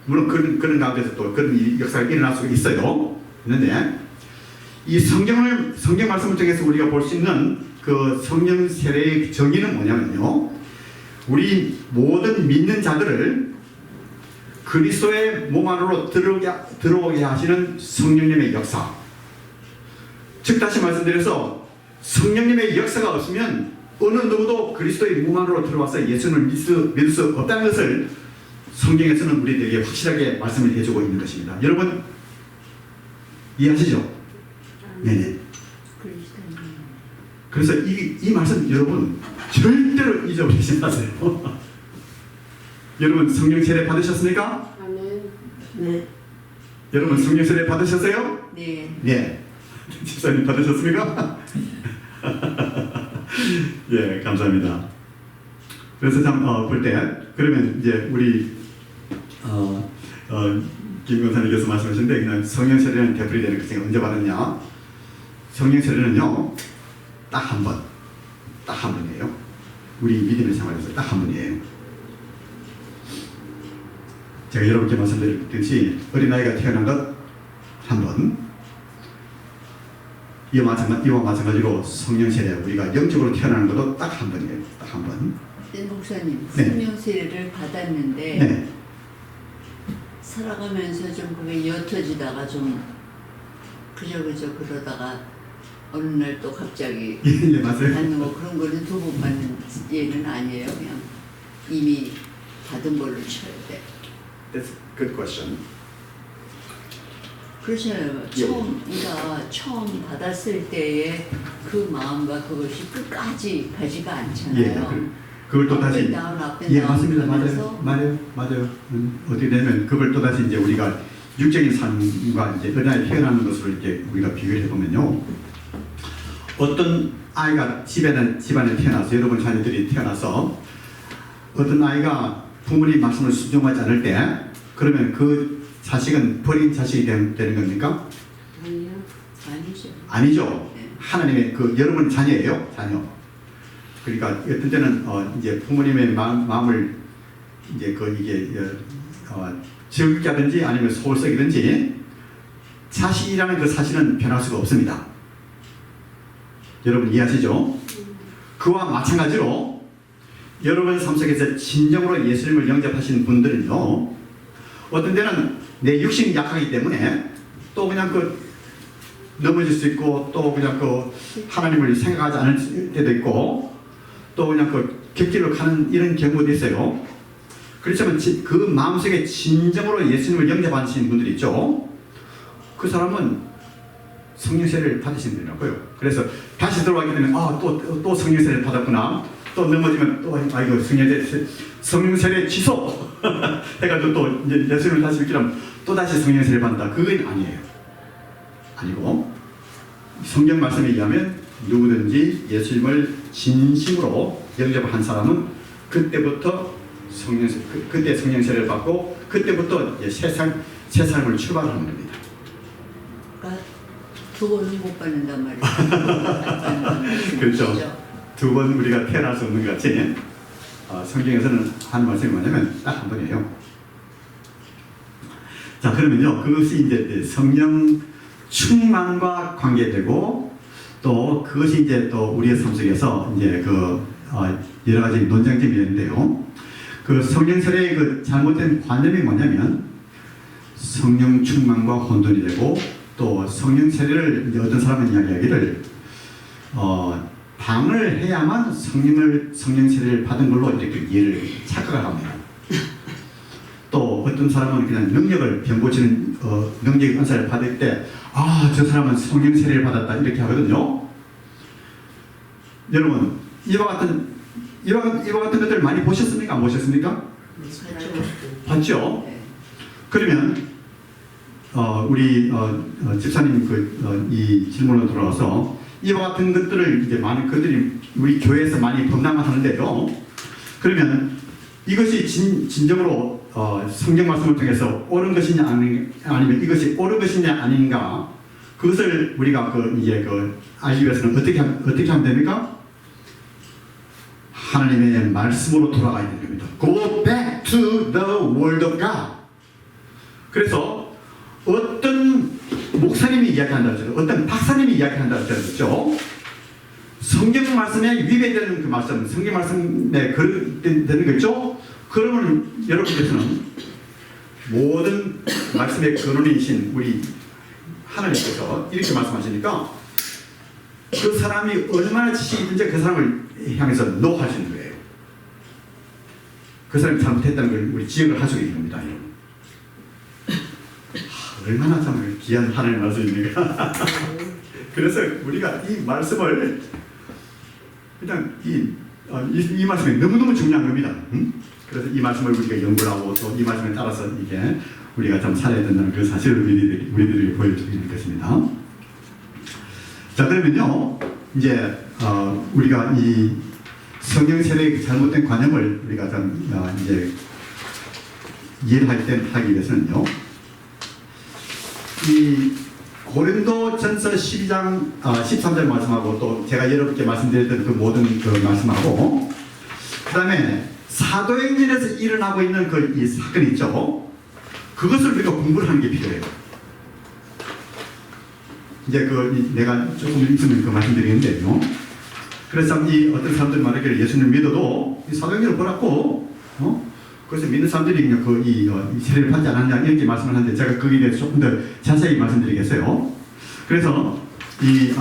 물론 그런 가운데서 또 그런 역사가 일어날 수 있어요. 있는데 이 성경 말씀을 통해서 우리가 볼 수 있는 그 성령 세례의 정의는 뭐냐면요. 우리 모든 믿는 자들을 그리스도의 몸 안으로 들어오게 하시는 성령님의 역사. 즉 다시 말씀드려서 성령님의 역사가 없으면 어느 누구도 그리스도의 몸 안으로 들어와서 예수님을 믿을 수 없다는 것을 성경에서는 우리들에게 확실하게 말씀을 해주고 있는 것입니다. 여러분 이해하시죠? 네네. 그래서 이 말씀 여러분 절대로 잊어버리지 마세요. 여러분 성령 세례 받으셨습니까?
아멘.
네.
여러분 성령 세례 받으셨어요?
네.
네. 집사님 받으셨습니까? 예, 감사합니다. 그래서 참 볼 때 그러면 이제 우리 김 권사님께서 말씀하셨는데 그냥 성령 세례는 되풀이되는 것이 언제 받았냐? 성령 세례는요 딱 한 번, 딱 한 번이에요. 우리 믿음의 생활에서 딱 한 번이에요. 제가 여러분께 말씀드렸듯이 어린아이가 태어난 것 한 번, 이와 마찬가지로 성령 세례, 우리가 영적으로 태어나는 것도 딱 한 번이에요. 딱 한 번.
네, 목사님,
네.
성령 세례를 받았는데
네.
살아가면서 좀 그게 옅어지다가 좀 그저 그러다가 어느 날 또 갑자기
예, 맞아요.
받는 거 그런 거는 두 번 받는 예는 아니에요. 그냥 이미 받은 걸로 쳐야 돼.
That's a good question.
그렇잖아요.
예.
우리가 처음 받았을 때의 그 마음과 그것이 끝까지 가지가
예,
않잖아요.
그걸 또 다시 예, 맞습니다. 맞아요. 어떻게 되면 그걸 또 다시 이제 우리가 육적인 삶과 이제 어린아이 태어나는 것으로 이렇게 우리가 비교를 해보면요. 어떤 아이가 집안에 태어나서 여러분 자녀들이 태어나서 어떤 아이가 부모님 말씀을 순종하지 않을 때 그러면 그 자식은 버린 자식이 되는 겁니까?
아니요.
아니죠.
아니죠.
네.
하나님의 그 여러분 자녀예요. 자녀. 그러니까 어떤 때는 이제 부모님의 마음을 이제 이게 즐겁게 하든지 아니면 소홀성이든지 자식이라는 그 사실은 변할 수가 없습니다. 여러분 이해하시죠? 그와 마찬가지로 여러분 삶 속에서 진정으로 예수님을 영접하신 분들은요, 어떤 때는 내 육신이 약하기 때문에 또 그냥 넘어질 수 있고 또 그냥 하나님을 생각하지 않을 때도 있고 또 그냥 객길로 가는 이런 경우도 있어요. 그렇지만 그 마음속에 진정으로 예수님을 영접하신 분들이 있죠. 그 사람은 성령 세례를 받으신 분이라고요. 그래서 다시 들어가게 되면 또 성령 세례를 받았구나. 또 넘어지면 또 아이고 성령 세례 취소 해가지고 또 이제 예수님을 다시 믿기라면 또 다시 성령 세례를 받는다. 그건 아니에요. 아니고 성경 말씀에 의하면 누구든지 예수님을 진심으로 영접한 사람은 그때부터 그때 성령 세례를 받고 그때부터 이제 새 삶을 출발하는 겁니다.
그러니까 두 번은 못 받는단 말이에요.
그렇죠. 두 번 우리가 태어날 수 없는 것 같이 성경에서는 하는 말씀이 뭐냐면 딱 한 번이에요. 자, 그러면요 그것이 이제 성령 충만과 관계되고 또 그것이 이제 또 우리의 삶 속에서 이제 여러 가지 논쟁점이 있는데요. 그 성령 세례의 그 잘못된 관념이 뭐냐면 성령 충만과 혼돈이 되고 또 성령 세례를 이제 어떤 사람은 이야기하기를 방을 해야만 성령 세례를 받은 걸로 이렇게 이해를 착각을 합니다. 또 어떤 사람은 그냥 능력을 병고치는 능력의 은사를 받을 때 저 사람은 성령 세례를 받았다 이렇게 하거든요. 여러분 이와 같은 것들 많이 보셨습니까? 안 보셨습니까? 봤죠?
네.
그러면 우리 집사님 이 질문으로 돌아와서 이와 같은 것들을 이제 많은 그들이 우리 교회에서 많이 범람을 하는데요. 그러면 이것이 진정으로 성경 말씀을 통해서 옳은 것이냐 아니면 이것이 옳은 것이냐 아닌가 그것을 우리가 알기 위해서는 어떻게 하면 됩니까? 하나님의 말씀으로 돌아가야 되는 겁니다. Go back to the word of God. 그래서 어떤 목사님이 이야기한다 할지라도 어떤 박사님이 이야기한다 할지라도 성경 말씀에 위배되는 그 말씀, 성경 말씀에 되는 거죠. 그러면 여러분께서는 모든 말씀의 근원이신 우리 하나님께서 이렇게 말씀하시니까 그 사람이 얼마나 지식이 있든지 그 사람을 향해서 노할 수 있는 거예요. 그 사람이 잘못했다는 걸 우리 지적을 할 수 있는 겁니다. 얼마나 참 귀한 하나님의 말씀입니까? 그래서 우리가 이 말씀을 그냥 이 말씀이 너무너무 중요한 겁니다. 그래서 이 말씀을 우리가 연구를 하고 또 이 말씀에 따라서 이게 우리가 좀 살아야 된다는 그 사실을 우리들이 보여주는 것입니다. 자, 그러면요 이제 우리가 이 성경 세례의 잘못된 관념을 우리가 좀 이제 이해를 하기 위해서는요 이 고린도전서 12장 13절 말씀하고 또 제가 여러분께 말씀드렸던 그 모든 그 말씀하고 그다음에 사도행전에서 일어나고 있는 그 이 사건 있죠. 그것을 우리가 공부를 하는 게 필요해요. 이제 내가 조금 있으면 그 말씀드리겠는데요. 그래서 이 어떤 사람들이 말하기를 예수님을 믿어도 이 사도행전을 보라고 그래서 믿는 사람들이 그냥 이 세례를 받지 않았냐 이렇게 말씀을 하는데 제가 거기에 대해서 조금 더 자세히 말씀드리겠어요. 그래서 이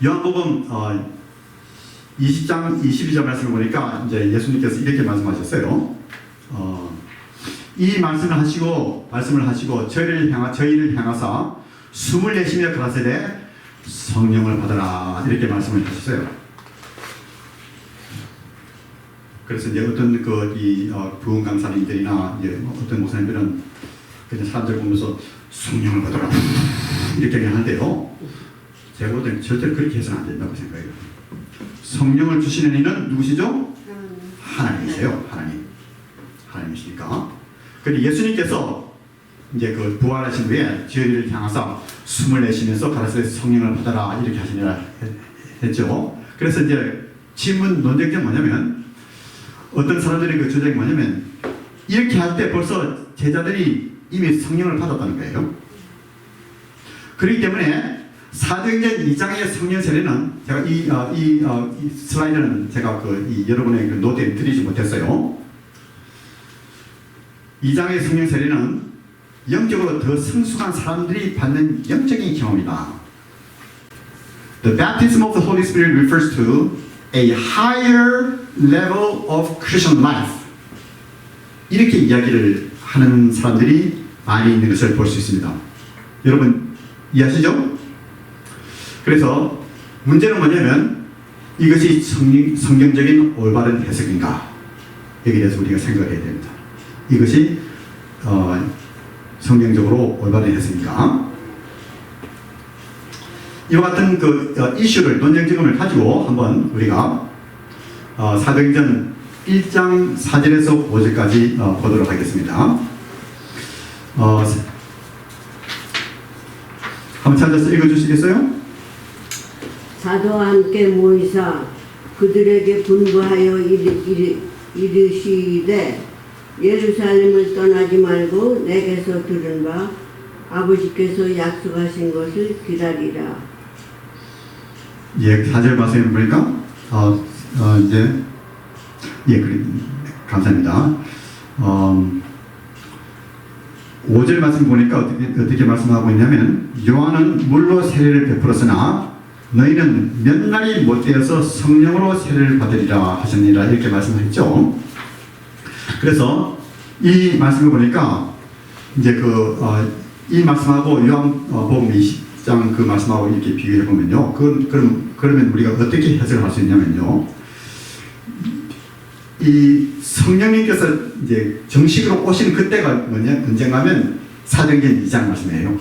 요한복음 20장 22절 말씀을 보니까 이제 예수님께서 이렇게 말씀하셨어요. 이 말씀을 하시고 저희를 향하사 숨을 내쉬며 가라사대 성령을 받아라 이렇게 말씀을 하셨어요. 그래서 이제 어떤 부흥 강사님들이나 이제 어떤 목사님들은 그냥 사람들 보면서 성령을 받아라 이렇게 하는데요. 제가 볼 때는 절대로 그렇게 해서는 안 된다고 생각해요. 성령을 주시는 이는 누구시죠? 하나님이세요. 하나님이시니까. 그런데 예수님께서 이제 그 부활하신 후에 저희를 향하사 숨을 내쉬면서 가라사대 성령을 받아라 이렇게 하시니라 했죠. 그래서 이제 질문 논쟁이 뭐냐면 어떤 사람들의 그 주장이 뭐냐면 이렇게 할 때 벌써 제자들이 이미 성령을 받았다는 거예요. 그렇기 때문에 사도행전 2장의 성령 세례는 제가 이 슬라이드는 제가 여러분의 그 노트에 드리지 못했어요. 2장의 성령 세례는 영적으로 더 성숙한 사람들이 받는 영적인 경험이다. The baptism of the Holy Spirit refers to a higher level of Christian life. 이렇게 이야기를 하는 사람들이 많이 있는 것을 볼 수 있습니다. 여러분 이해하시죠? 그래서 문제는 뭐냐면 이것이 성경적인 올바른 해석인가 여기에 대해서 우리가 생각을 해야 됩니다. 이것이 성경적으로 올바른 해석인가? 이와 같은 이슈를 논쟁점을 가지고 한번 우리가 사도행전 1장 4절에서 5절까지 보도록 하겠습니다. 한번 찾아서 읽어주시겠어요?
사도와 함께 모이사 그들에게 분부하여 이르시되 예루살렘을 떠나지 말고 내게서 들은 바 아버지께서 약속하신 것을 기다리라.
예, 4절 말씀을 보니까 이제 그래, 감사합니다. 5절 말씀 보니까 어떻게 말씀하고 있냐면 요한은 물로 세례를 베풀었으나 너희는 몇 날이 못되어서 성령으로 세례를 받으리라 하셨느니라 이렇게 말씀했죠. 그래서 이 말씀을 보니까 이제 이 말씀하고 요한복음 20장 그 말씀하고 이렇게 비교해 보면요. 그러면 우리가 어떻게 해석을 할 수 있냐면요. 이 성령님께서 이제 정식으로 오신 그때가 언젠가면 사도행전 2장 말씀이에요.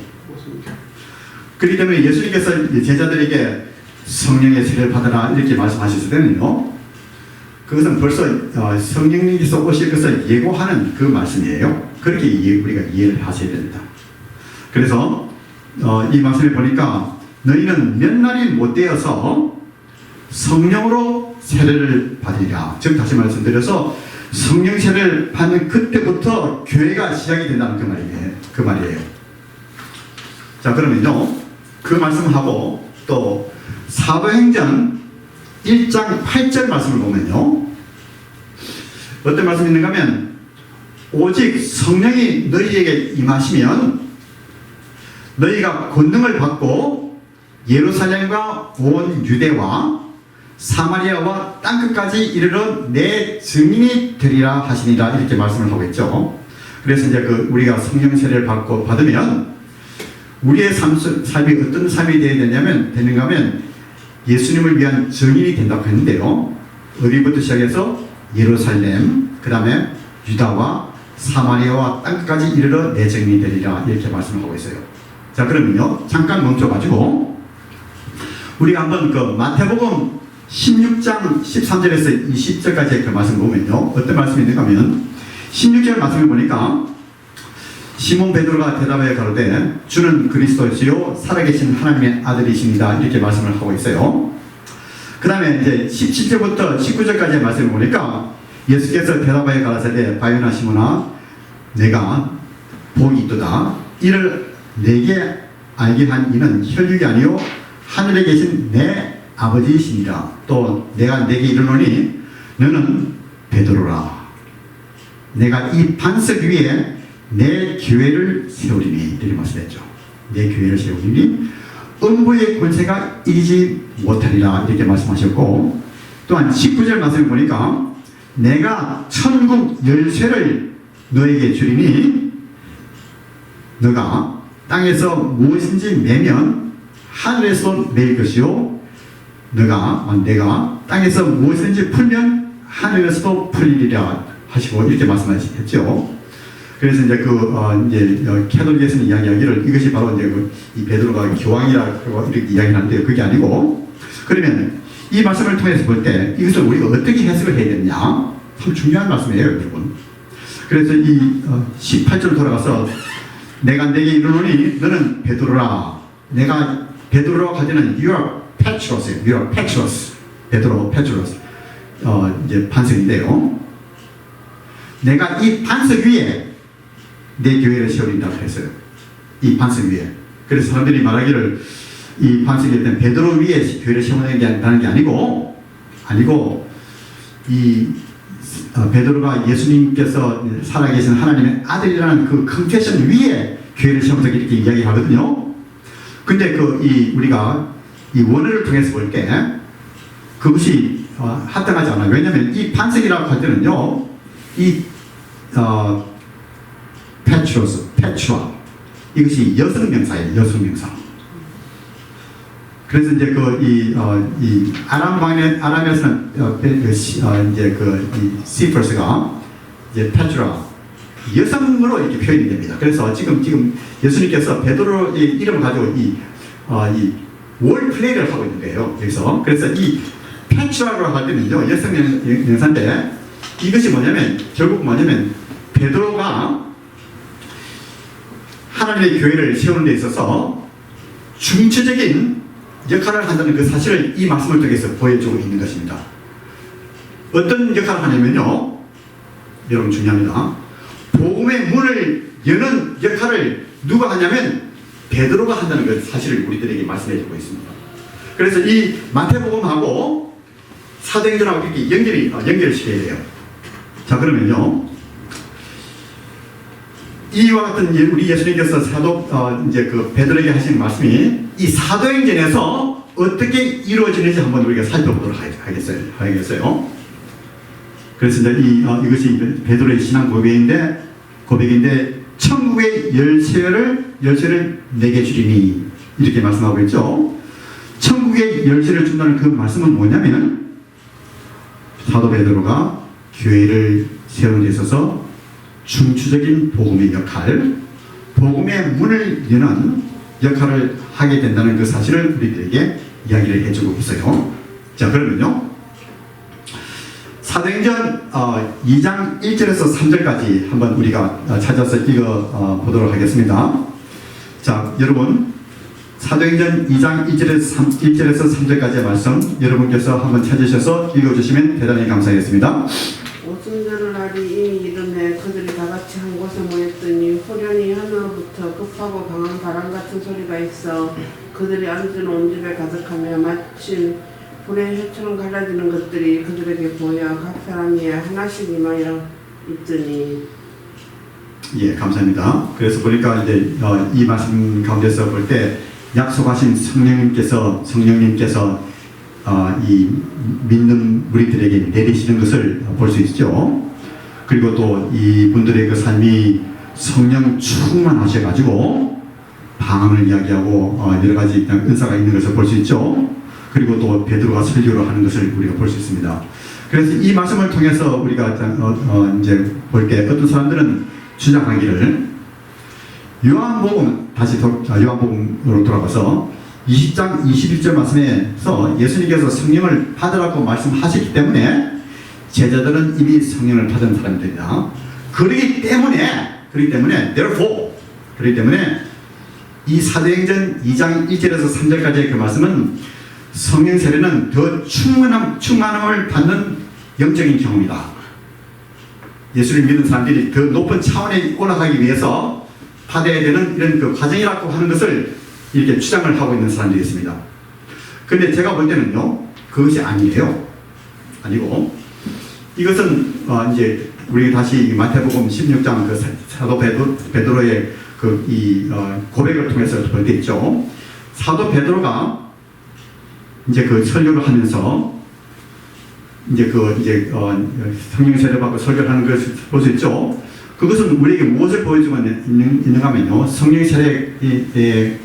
그렇기 때문에 예수님께서 제자들에게 성령의 세례를 받아라 이렇게 말씀하셨을 때는요. 그것은 벌써 성령님께서 오실 것을 예고하는 그 말씀이에요. 그렇게 우리가 이해를 하셔야 됩니다. 그래서 이 말씀을 보니까 너희는 몇 날이 못되어서 성령으로 세례를 받으리라. 즉 다시 말씀드려서 성령 세례를 받는 그때부터 교회가 시작이 된다는 그 말이에요. 자 그러면요. 그 말씀하고 또 사도행전 1장 8절 말씀을 보면요. 어떤 말씀이 있는가 하면 오직 성령이 너희에게 임하시면 너희가 권능을 받고 예루살렘과 온 유대와 사마리아와 땅끝까지 이르러 내 증인이 되리라 하시니라 이렇게 말씀을 하고 있죠. 그래서 이제 우리가 성령 세례를 받으면 우리의 삶이 어떤 삶이 되는가 하면 예수님을 위한 증인이 된다고 했는데요. 어디부터 시작해서 예루살렘, 그 다음에 유다와 사마리아와 땅끝까지 이르러 내 증인이 되리라 이렇게 말씀을 하고 있어요. 자 그러면요. 잠깐 멈춰가지고 우리가 한번 마태복음 16장 13절에서 20절까지 그 말씀 보면요. 어떤 말씀이 있는가 하면 16절 말씀을 보니까 시몬 베드로가 대답하여 가로되 주는 그리스도시요 살아계신 하나님의 아들이십니다. 이렇게 말씀을 하고 있어요. 그 다음에 이제 17절부터 19절까지의 말씀을 보니까 예수께서 대답하여 가라사대 바요나 시몬아 내가 복이 있도다. 이를 내게 알게 한 이는 혈육이 아니요 하늘에 계신 내 아버지이십니다. 또 내가 내게 이르노니 너는 베드로라. 내가 이 반석 위에 내 교회를 세우리니 이렇게 말씀했죠. 내 교회를 세우리니 음부의 권세가 이기지 못하리라 이렇게 말씀하셨고 또한 19절 말씀을 보니까 내가 천국 열쇠를 너에게 주리니 너가 땅에서 무엇인지 매면 하늘에서 매일 것이요 내가 땅에서 무엇인지 풀면 하늘에서도 풀리리라 하시고 이렇게 말씀하셨죠. 그래서 이제 캐톨릭에서는 이야기하기를 이것이 바로 이제 이 베드로가 교황이라고 이렇게 이야기하는데요. 그게 아니고 그러면 이 말씀을 통해서 볼 때 이것을 우리가 어떻게 해석을 해야 되느냐 참 중요한 말씀이에요, 여러분. 그래서 이 18절 돌아가서 내가 내게 이르노니 너는 베드로라. 내가 베드로라고 할 때는 you are Petros예요. You are Petros. 베드로 Petros. 이제 반석인데요. 내가 이 반석 위에 내 교회를 세우린다고 했어요. 이 반석 위에. 그래서 사람들이 말하기를 이 반석이 일단 베드로 위에 교회를 세우는 게 아니고 이 베드로가 예수님께서 살아계신 하나님의 아들이라는 그 컨페션 위에 교회를 세운다 이렇게 이야기하거든요. 근데 우리가 이 원어를 통해서 볼 때 그것이 합당하지 않아요. 왜냐하면 이 반석이라고 할 때는요, 페트라 이것이 여성명사예요. 여성명사. 그래서 이제 이 아람에서는 이제 이 시퍼스가 이제 페트라 여성으로 이렇게 표현이 됩니다. 그래서 지금 예수님께서 베드로의 이름을 가지고 이 월 플레이를 하고 있는 거예요. 그래서 이 페트라라고 할 때는요 여성명사인데 이것이 결국 베드로가 하나님의 교회를 세우는 데 있어서 중추적인 역할을 한다는 그 사실을 이 말씀을 통해서 보여주고 있는 것입니다. 어떤 역할을 하냐면요, 여러분 중요합니다. 복음의 문을 여는 역할을 누가 하냐면 베드로가 한다는 그 사실을 우리들에게 말씀해주고 있습니다. 그래서 이 마태복음하고 사도행전하고 이렇게 연결시켜야 돼요. 자, 그러면요, 이와 같은 우리 예수님께서 이제 베드로에게 하신 말씀이 이 사도행전에서 어떻게 이루어지는지 한번 우리가 살펴보도록 하겠어요. 그래서 이제 이것이 베드로의 신앙 고백인데 천국의 열쇠를 내게 주리니 이렇게 말씀하고 있죠. 천국의 열쇠를 준다는 그 말씀은 뭐냐면 사도 베드로가 교회를 세우는 데 있어서 중추적인 복음의 역할, 복음의 문을 여는 역할을 하게 된다는 그 사실을 우리들에게 이야기를 해주고 있어요. 자, 그러면요, 사도행전 2장 1절에서 3절까지 한번 우리가 찾아서 읽어 보도록 하겠습니다. 자, 여러분, 사도행전 2장 1절에서 3절까지의 말씀 여러분께서 한번 찾으셔서 읽어주시면 대단히 감사하겠습니다.
오순절을 날이 이미 이름에 그들이 다 같이 한 곳에 모였더니 호련히 하늘로부터 급하고 강한 바람 같은 소리가 있어 그들이 앉은 온 집에 가득하며 마침 불의 혀처럼 갈라지는 것들이 그들에게 보여 각 사람 위에 하나씩 임하여 있더니.
예, 감사합니다. 그래서 보니까 이제 이 말씀 가운데서 볼 때 약속하신 성령님께서 이 믿는 우리들에게 내리시는 것을 볼 수 있죠. 그리고 또 이분들의 그 삶이 성령 충만하셔가지고 방언을 이야기하고 여러 가지 은사가 있는 것을 볼 수 있죠. 그리고 또 베드로가 설교를 하는 것을 우리가 볼 수 있습니다. 그래서 이 말씀을 통해서 우리가 이제 볼 때 어떤 사람들은 주장하기를 요한복음으로 돌아가서 20장 21절 말씀에서 예수님께서 성령을 받으라고 말씀하셨기 때문에 제자들은 이미 성령을 받은 사람들이다. 그렇기 때문에 therefore 그렇기 때문에 이 사도행전 2장 1절에서 3절까지의 그 말씀은 성령 세례는 더 충만함을 받는 영적인 경험이다. 예수를 믿는 사람들이 더 높은 차원에 올라가기 위해서 받아야 되는 이런 그 과정이라고 하는 것을 이렇게 주장을 하고 있는 사람들이 있습니다. 근데 제가 볼 때는요, 그것이 아니에요. 아니고, 이것은, 이제, 우리 다시 마태복음 16장 그 사도 베드로의 고백을 통해서 볼 때 있죠. 사도 베드로가 이제 그 설교를 하면서 성령 세례 받고 설교를 하는 것을 볼 수 있죠. 그것은 우리에게 무엇을 보여주고 있는가 하면요, 성령 세례의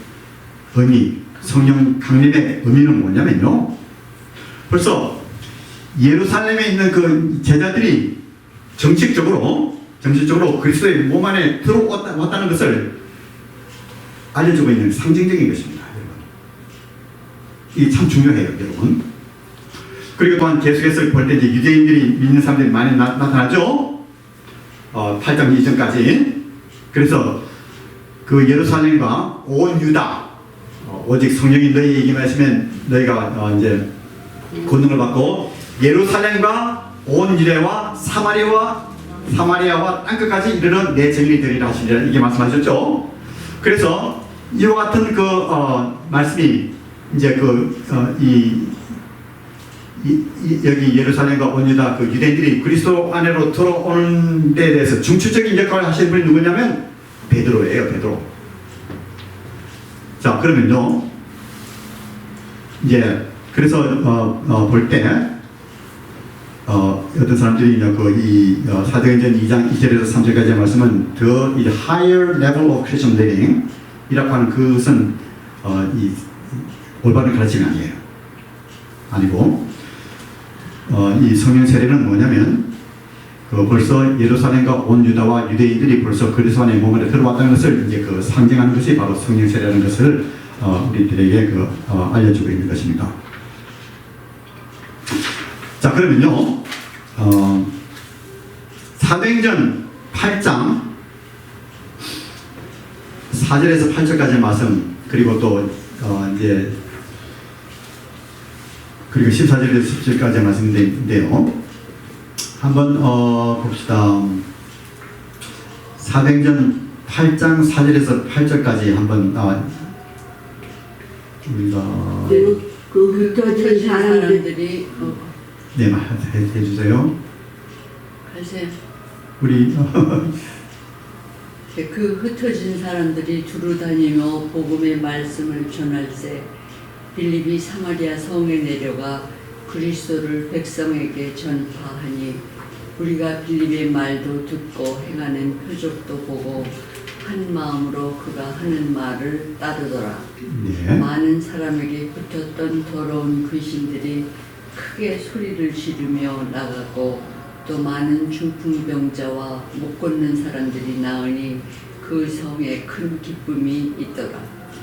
의미, 성령 강림의 의미는 뭐냐면요, 벌써 예루살렘에 있는 그 제자들이 정식적으로 그리스도의 몸 안에 들어왔다는 것을 알려주고 있는 상징적인 것입니다. 여러분. 이게 참 중요해요, 여러분. 그리고 또한 계속해서 볼 때 이제 유대인들이 믿는 사람들이 많이 나타나죠. 8장 이전까지. 그래서 그 예루살렘과 온 유다, 오직 성령이 너희에게만 있으면 너희가 이제 권능을 받고 예루살렘과 온 유대와 사마리아와 땅끝까지 이르러 내 증인이 되리라 하시리라, 이게 말씀하셨죠. 그래서 이와 같은 그 말씀이 이제 여기 예루살렘과 온 유다 그 유대인들이 그리스도 안으로 들어오는 데에 대해서 중추적인 역할을 하시는 분이 누구냐면 베드로예요. 베드로. 자, 그러면요, 이제 그래서 볼 때 어떤 사람들이 사도행전 2장 2절에서 3절까지의 말씀은 the higher level of Christian living 이라고 하는 그것은 이 올바른 가르침이 아니에요. 아니고 이 성령 세례는 뭐냐면 벌써 예루살렘과 온 유다와 유대인들이 벌써 그리스도 안에 몸에 들어왔다는 것을 이제 상징하는 것이 바로 성령 세례라는 것을 우리들에게 알려주고 있는 것입니다. 자, 그러면요, 사도행전 8장 4절에서 8절까지의 말씀, 그리고 또 그리고 14절에서 17절까지의 말씀인데요. 한번 봅시다. 사도행전 8장 4절에서 8절까지 한번 우리가
그 흩어진 사람들이
네, 해주세요.
글쎄,
우리
그 흩어진 사람들이 두루 다니며 복음의 말씀을 전할세 빌립이 사마리아 성에 내려가 그리스도를 백성에게 전파하니 우리가 빌립의 말도 듣고 행하는 표적도 보고 한 마음으로 그가 하는 말을 따르더라.
네.
많은 사람에게 붙었던 더러운 귀신들이 크게 소리를 지르며 나가고 또 많은 중풍병자와 못 걷는 사람들이 나으니 그 성에 큰 기쁨이 있더라.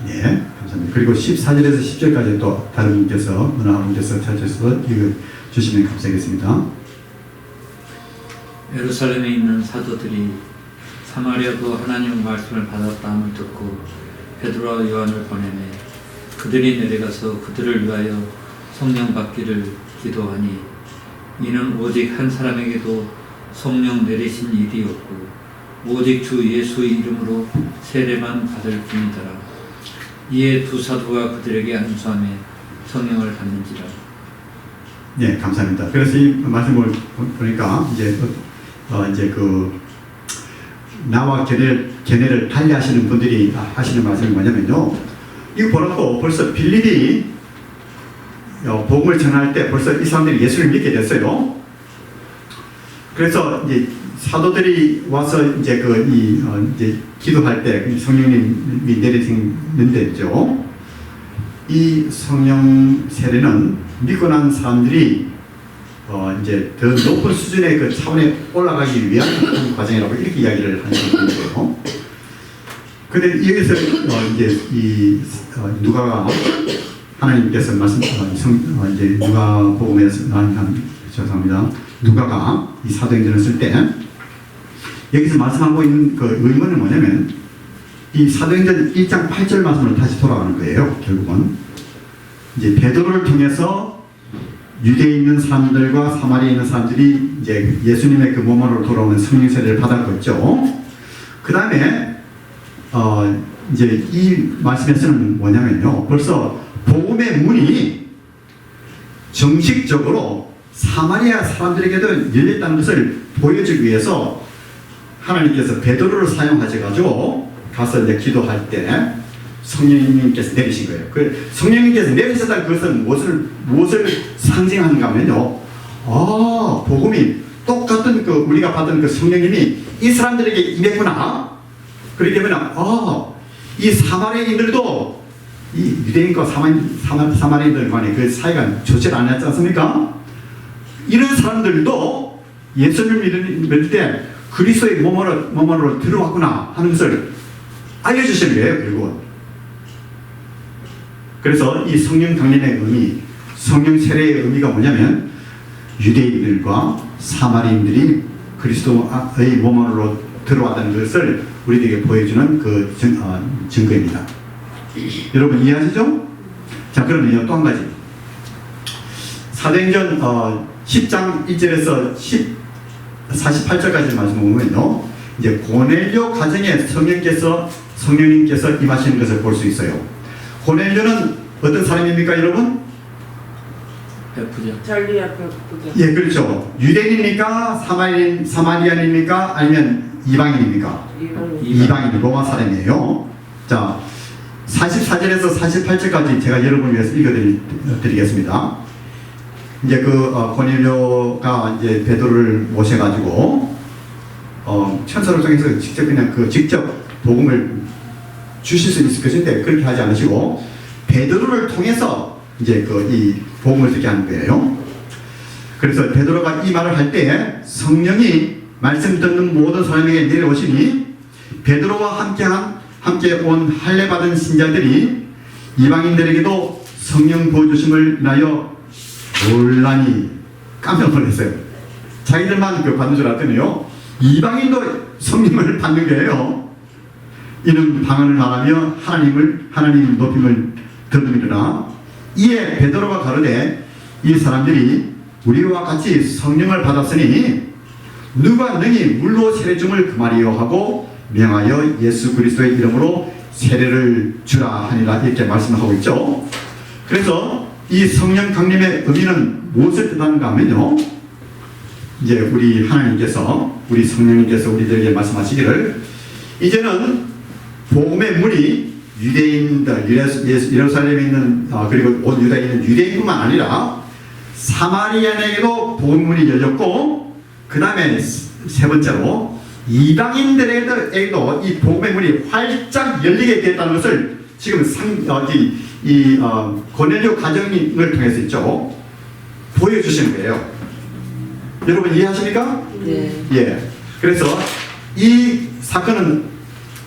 네, 감사합니다. 그리고 14절에서 10절까지 또 다른 분께서 어느 한 분께서 찾으셔서 읽어주시면 감사하겠습니다.
예루살렘에 있는 사도들이 사마리아도 하나님의 말씀을 받았다함을 듣고 베드로와 요한을 보내매 그들이 내려가서 그들을 위하여 성령 받기를 기도하니 이는 오직 한 사람에게도 성령 내리신 일이 없고 오직 주 예수의 이름으로 세례만 받을 뿐이더라. 이에 두 사도가 그들에게 안수하며 성령을 받는지라.
네, 감사합니다. 그래서 이 말씀을 보니까 이제 나와 견해를 달리하시는 분들이 하시는 말씀이 뭐냐면요, 이거 보라고 벌써 빌립이 복음을 전할 때 벌써 이 사람들이 예수를 믿게 됐어요. 그래서 이제 사도들이 와서 이제 기도할 때 성령님이 내리시는데죠. 이 성령 세례는 믿고 난 사람들이 이제 더 높은 수준의 그 차원에 올라가기 위한 과정이라고 이렇게 이야기를 하는 거예요. 근데 여기서 누가가 하나님께서 이제 누가복음에서 죄송합니다. 누가가 이 사도행전을 쓸 때 여기서 말씀하고 있는 그 의문은 뭐냐면 이 사도행전 1장 8절 말씀으로 다시 돌아가는 거예요. 결국은 이제 베드로를 통해서 유대에 있는 사람들과 사마리아에 있는 사람들이 이제 예수님의 그 몸으로 돌아오는 성령 세례를 받았고 있죠. 그 다음에 이제 이 말씀에서는 뭐냐면요, 벌써 복음의 문이 정식적으로 사마리아 사람들에게도 열렸다는 것을 보여주기 위해서 하나님께서 베드로를 사용하셔가지고 가서 이제 기도할 때 성령님께서 내리신 거예요. 그 성령님께서 내리셨다는 그것은 무엇을 상징하는가 하면요, 복음이 똑같은 그 우리가 받은 그 성령님이 이 사람들에게 임했구나. 그렇기 때문에 이 사마리아인들도 이 유대인과 사마리아인들 간의 그 사이가 좋지 않았지 않습니까? 이런 사람들도 예수님을 믿을 때 그리스도의 몸으로 들어왔구나 하는 것을 알려주시는 거예요, 결국은. 그래서 이 성령 강림의 의미, 성령 세례의 의미가 뭐냐면 유대인들과 사마리아인들이 그리스도의 몸으로 들어왔다는 것을 우리에게 보여주는 그 증거입니다. 여러분 이해하시죠? 자, 그러면요, 또 한 가지. 사도행전 10장 1절에서 48절까지 말씀 보면요, 이제 고넬료 가정에 성령님께서 임하시는 것을 볼 수 있어요. 고넬료는 어떤 사람입니까, 여러분?
베푸자.
잘리야 베푸자.
예, 그렇죠. 유대인입니까? 사마리아인입니까? 아니면 이방인입니까? 이방인, 로마 사람이에요. 자, 44절에서 48절까지 제가 여러분을 위해서 읽어드리겠습니다. 이제 고넬료가 이제 베드로를 모셔가지고 천사를 통해서 직접 복음을 주실 수 있을 것인데 그렇게 하지 않으시고 베드로를 통해서 이제 이 복음을 듣게 하는 거예요. 그래서 베드로가 이 말을 할 때 성령이 말씀 듣는 모든 사람에게 내려오시니 베드로와 함께 온 할례 받은 신자들이 이방인들에게도 성령 부어주심을 인하여 놀라니 깜짝 놀랐어요. 자기들만 받는 줄 알았더니요, 이방인도 성령을 받는 거예요. 이는 방언을 말하며 하나님 높임을 더듬이르나 이에 베드로가 가로되 이 사람들이 우리와 같이 성령을 받았으니 누가 능히 물로 세례 줌을 금하리요 하고 명하여 예수 그리스도의 이름으로 세례를 주라 하니라, 이렇게 말씀하고 있죠. 그래서 이 성령 강림의 의미는 무엇을 뜻하는가 하면요, 이제 우리 하나님께서, 우리 성령님께서 우리들에게 말씀하시기를 이제는 복음의 문이 유대인들, 예루살렘에 있는 그리고 온 유다에 있는 유대인뿐만 아니라 사마리아인에게도 복음의 문이 열렸고, 그 다음에 세 번째로 이방인들에게도 이 복음의 문이 활짝 열리게 됐다는 것을 지금 고넬료 가정을 통해서 있죠, 보여주시는 거예요. 여러분 이해하십니까?
네.
예. 그래서 이 사건은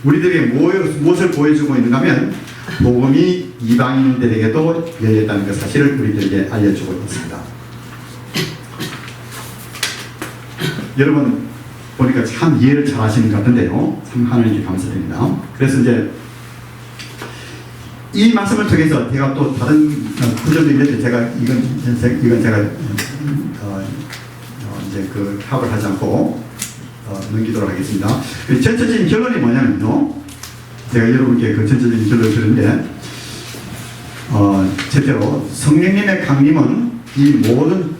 우리들에게 무엇을 보여주고 있는가 하면 복음이 이방인들에게도 열렸다는 그 사실을 우리들에게 알려주고 있습니다. 여러분 보니까 참 이해를 잘 하시는 것 같은데요, 참 하나님께 감사드립니다. 그래서 이제 이 말씀을 통해서 제가 또 다른 구절도 있는데 제가 이건 제가 이제 합을 하지 않고 넘기도록 하겠습니다. 전체적인 결론이 뭐냐면요, 제가 여러분께 그 전체적인 결론을 드렸는데, 첫째로 성령님의 강림은 이 모든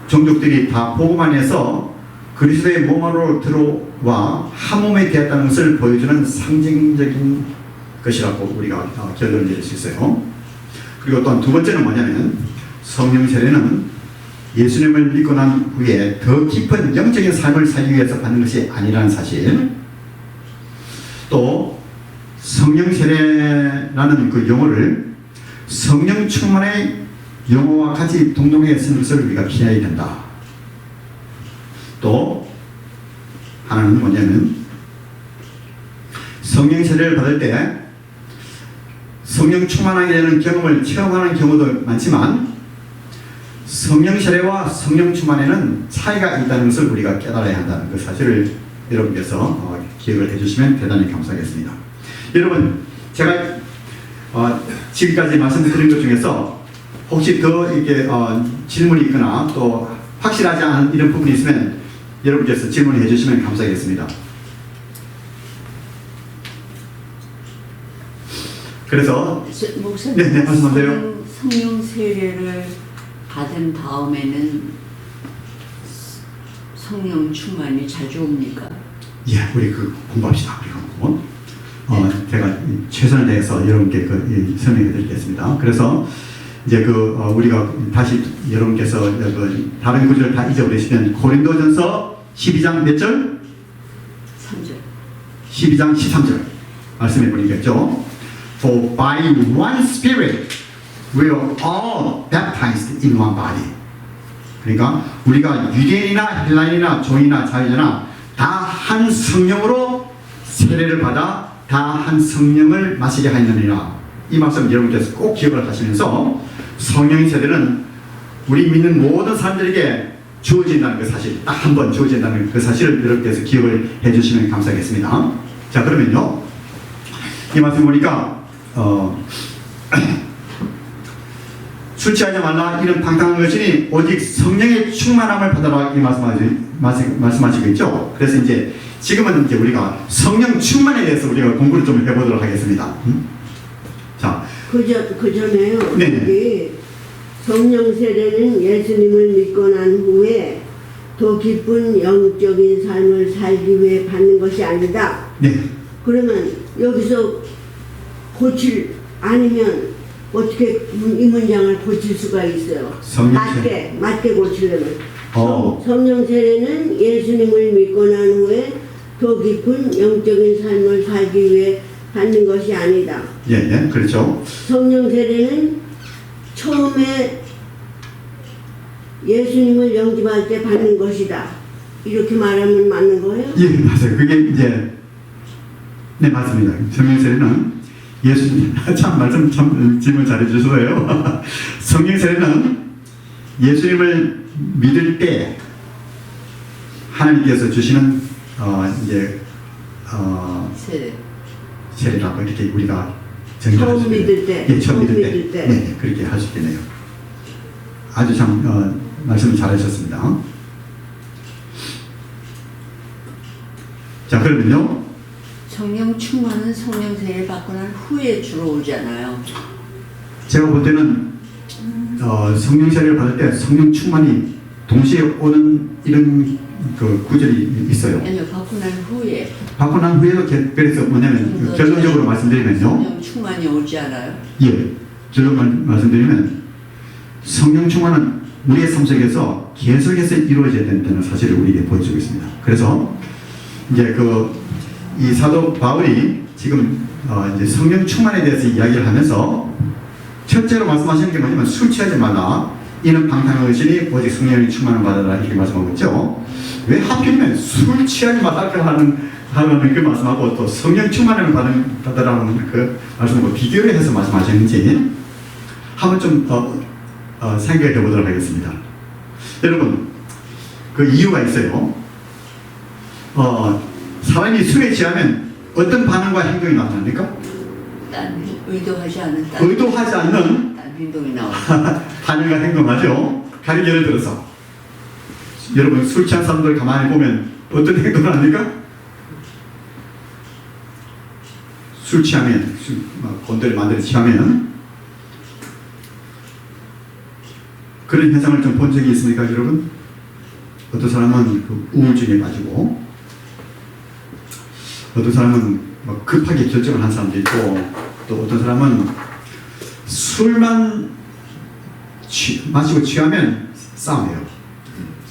종족들이 다 복음 안에서 그리스도의 몸으로 들어와 한 몸이 되었다는 것을 보여주는 상징적인 것이라고 우리가 결론을 내릴 수 있어요. 그리고 또한 두 번째는 뭐냐면 성령 세례는 예수님을 믿고 난 후에 더 깊은 영적인 삶을 살기 위해서 받는 것이 아니라는 사실, 또 성령 세례라는 그 용어를 성령 충만의 용어와 같이 동동하게 쓰는 것을 우리가 피해야 된다. 또 하나는 뭐냐면 성령 세례를 받을 때 성령 충만하게 되는 경험을 체험하는 경우도 많지만 성령 세례와 성령 충만에는 차이가 있다는 것을 우리가 깨달아야 한다는 그 사실을 여러분께서 기억을 해주시면 대단히 감사하겠습니다. 여러분, 제가 지금까지 말씀드린 것 중에서 혹시 더 이렇게 질문이 있거나 또 확실하지 않은 이런 부분이 있으면 여러분께서 질문해 주시면 감사하겠습니다. 그래서
목사님,
네, 말씀하세요.
성령 세례를 받은 다음에는 성령 충만이 자주 옵니까?
예, 우리 공부합시다. 우리 제가 최선을 다해서 여러분께 설명해 드리겠습니다. 그래서 이제 우리가 다시 여러분께서 다른 구절을 다 잊어버리시면 고린도전서 12장 몇 절?
3절.
12장 13절 말씀해 보니까죠. For by one Spirit we are all baptized in one body. 그러니까 우리가 유대인이나 헬라인이나 종이나 자유자나 다 한 성령으로 세례를 받아 다 한 성령을 마시게 하였느니라. 이 말씀 여러분께서 꼭 기억을 하시면서 성령의 세례는 우리 믿는 모든 사람들에게 주어진다는 그 사실, 딱 한 번 주어진다는 그 사실을 여러분께서 기억을 해주시면 감사하겠습니다. 자, 그러면요, 이 말씀 보니까 술 취하지 말라 이런 방탕한 것이니 오직 성령의 충만함을 받아라 이 말씀하시고 있죠. 그래서 이제 지금은 이제 우리가 성령 충만에 대해서 우리가 공부를 좀 해보도록 하겠습니다. 자,
그 전에요.
네네.
여기 성령 세례는 예수님을 믿고 난 후에 더 깊은 영적인 삶을 살기 위해 받는 것이 아니다.
네,
그러면 여기서 고칠 아니면 어떻게 이 문장을 고칠 수가 있어요?
성령 세례.
맞게 고치려면
어.
성령 세례는 예수님을 믿고 난 후에 더 깊은 영적인 삶을 살기 위해 받는 것이 아니다.
예, 그렇죠.
성령 세례는 처음에 예수님을 영접할 때 받는 것이다. 이렇게 말하면 맞는 거예요?
예, 맞아요. 그게 이제 네, 맞습니다. 성령 세례는 예수님 참 질문 잘해 주셔서요. 성령 세례는 예수님을 믿을 때 하나님께서 주시는
세례.
세례라고 이렇게 우리가
처음
정의할 수 있겠네요.
믿을 때.
예, 처음 믿을 때.
믿을 때.
네, 그렇게 할 수 있겠네요. 아주 참 말씀을 잘하셨습니다. 자, 그러면요.
성령 충만은 성령 세례 받고 난 후에 주로 오잖아요.
제가 볼 때는 성령 세례를 받을 때 성령 충만이 동시에 오는 이런 그 구절이 있어요.
아니요, 받고 난 후에.
받고 난 후에도 그래서 뭐냐면 결론적으로 말씀드리면요.
성령 충만이 오지 않아요?
예, 결론 말씀드리면 성령 충만은 우리의 삶 속에서 계속해서 이루어져야 된다는 사실을 우리에게 보여주고 있습니다. 그래서 이제 이 사도 바울이 지금 이제 성령 충만에 대해서 이야기를 하면서 첫째로 말씀하시는 게 뭐냐면 술 취하지 말라. 이는 방탕한 것이니 오직 성령의 충만을 받아라 이렇게 말씀하고 있죠. 왜 하필이면 술 취하지 말라 하는 그 말씀하고 또 성령 충만을 받아라는 그 말씀하고 비교를 해서 말씀하셨는지 한번 좀 생각해 보도록 하겠습니다. 여러분, 그 이유가 있어요. 사람이 술에 취하면 어떤 반응과 행동이 나타납니까?
의도하지 않은
의도하지 않는
딴 행동이 나와요.
반응과 행동하죠. 가령 예를 들어서 여러분 술 취한 사람들 가만히 보면 어떤 행동을 합니까? 술 취하면 곤드레 만들어 취하면 그런 현상을 좀 본 적이 있습니까, 여러분? 어떤 사람은 그 우울증에 빠지고 어떤 사람은 막 급하게 결정을 한 사람도 있고 또 어떤 사람은 술만 마시고 취하면 싸움해요.